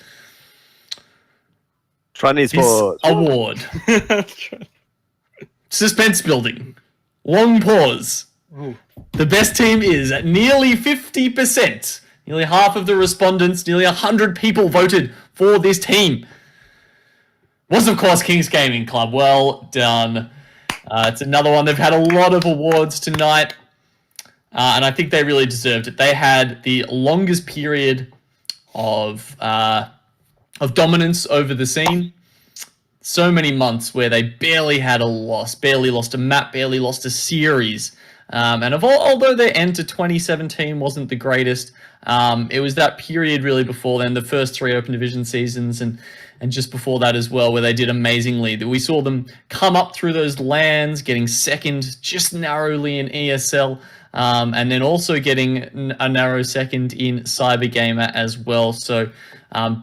Chinese this award. Suspense building. Long pause. Ooh. The best team is at nearly 50%. Nearly half of the respondents, nearly 100 people voted for this team. Was, of course, Kings Gaming Club. Well done. It's another one. They've had a lot of awards tonight, and I think they really deserved it. They had the longest period of dominance over the scene. So many months where they barely had a loss, barely lost a map, barely lost a series. And although their end to 2017 wasn't the greatest, it was that period really before then, the first 3 Open Division seasons and just before that as well, where they did amazingly. We saw them come up through those lands, getting second just narrowly in ESL, and then also getting a narrow second in Cybergamer as well. So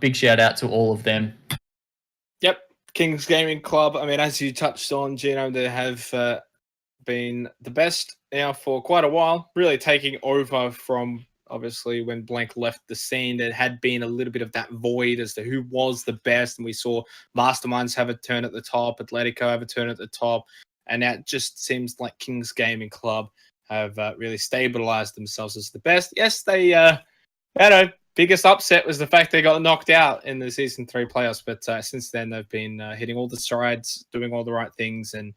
big shout out to all of them. Yep, Kings Gaming Club. I mean, as you touched on, Gino, they have been the best now for quite a while, really taking over from obviously when Blank left the scene. There had been a little bit of that void as to who was the best, and we saw Masterminds have a turn at the top, Atletico have a turn at the top, and that just seems like Kings Gaming Club have really stabilized themselves as the best. Yes, they, biggest upset was the fact they got knocked out in the Season 3 playoffs, but since then they've been hitting all the strides, doing all the right things, and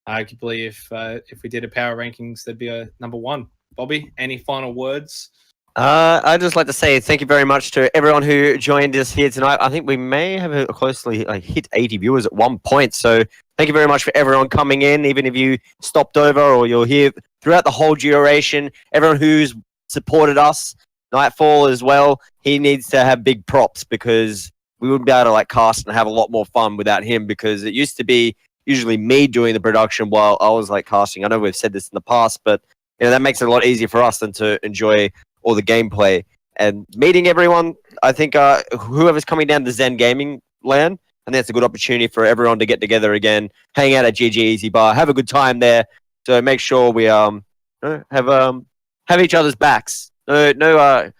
arguably if we did a power rankings, they'd be a number 1. Bobby, any final words? I'd just like to say thank you very much to everyone who joined us here tonight. I think we may have closely hit 80 viewers at one point, so thank you very much for everyone coming in, even if you stopped over or you're here throughout the whole duration. Everyone who's supported us, Nightfall as well, he needs to have big props because we wouldn't be able to cast and have a lot more fun without him, because it used to be usually me doing the production while I was casting. I know we've said this in the past, but that makes it a lot easier for us than to enjoy all the gameplay and meeting everyone. I think whoever's coming down to Zen Gaming Land, I think it's a good opportunity for everyone to get together again, hang out at GG Easy Bar, have a good time there. So make sure we have each other's backs. No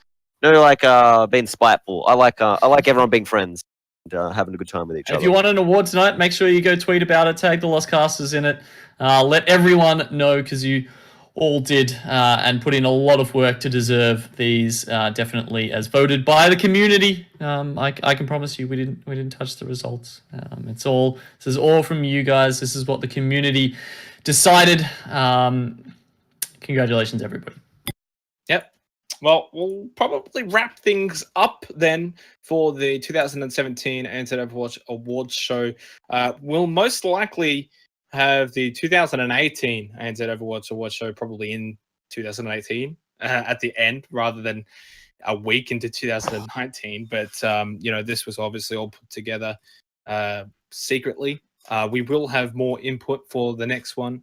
being spiteful. I like everyone being friends and having a good time with each other. If you want an award tonight, make sure you go tweet about it, tag the Lost Casters in it, let everyone know, because you all did and put in a lot of work to deserve these, definitely as voted by the community. I can promise you we didn't touch the results. This is all from you guys. This is what the community decided. Congratulations, everybody. Yep. Well, we'll probably wrap things up then for the 2017 ANZ Overwatch Awards show. We'll most likely have the 2018 ANZ Overwatch Awards show probably in 2018 at the end, rather than a week into 2019. But this was obviously all put together secretly. We will have more input for the next one,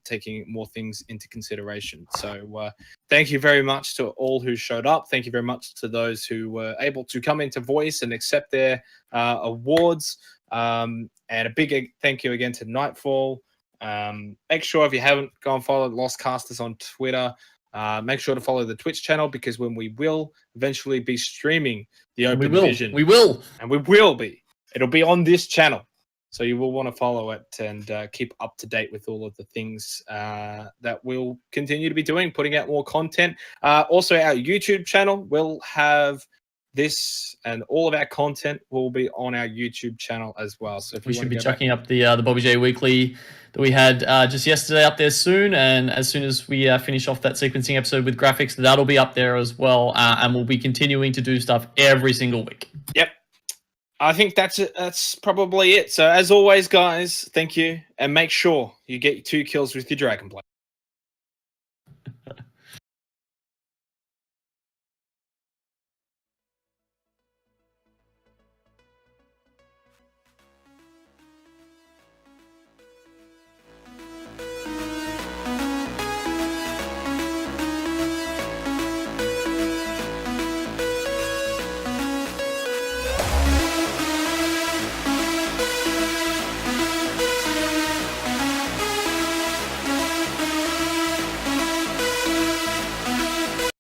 taking more things into consideration. So thank you very much to all who showed up. Thank you very much to those who were able to come into voice and accept their awards. And a big thank you again to Nightfall. Make sure if you haven't, go and follow Lost Casters on Twitter. Make sure to follow the Twitch channel because when we will eventually be streaming the We Open will. Vision, We will. and we will be. It'll be on this channel. So you will want to follow it and keep up to date with all of the things that we'll continue to be doing, putting out more content. Also, our YouTube channel will have this, and all of our content will be on our YouTube channel as well. So if We you should want be to go back- chucking up the Bobby J Weekly that we had just yesterday up there soon. And as soon as we finish off that sequencing episode with graphics, that'll be up there as well. And we'll be continuing to do stuff every single week. Yep. I think that's it. That's probably it. So as always, guys, thank you. And make sure you get 2 kills with your Dragonblade.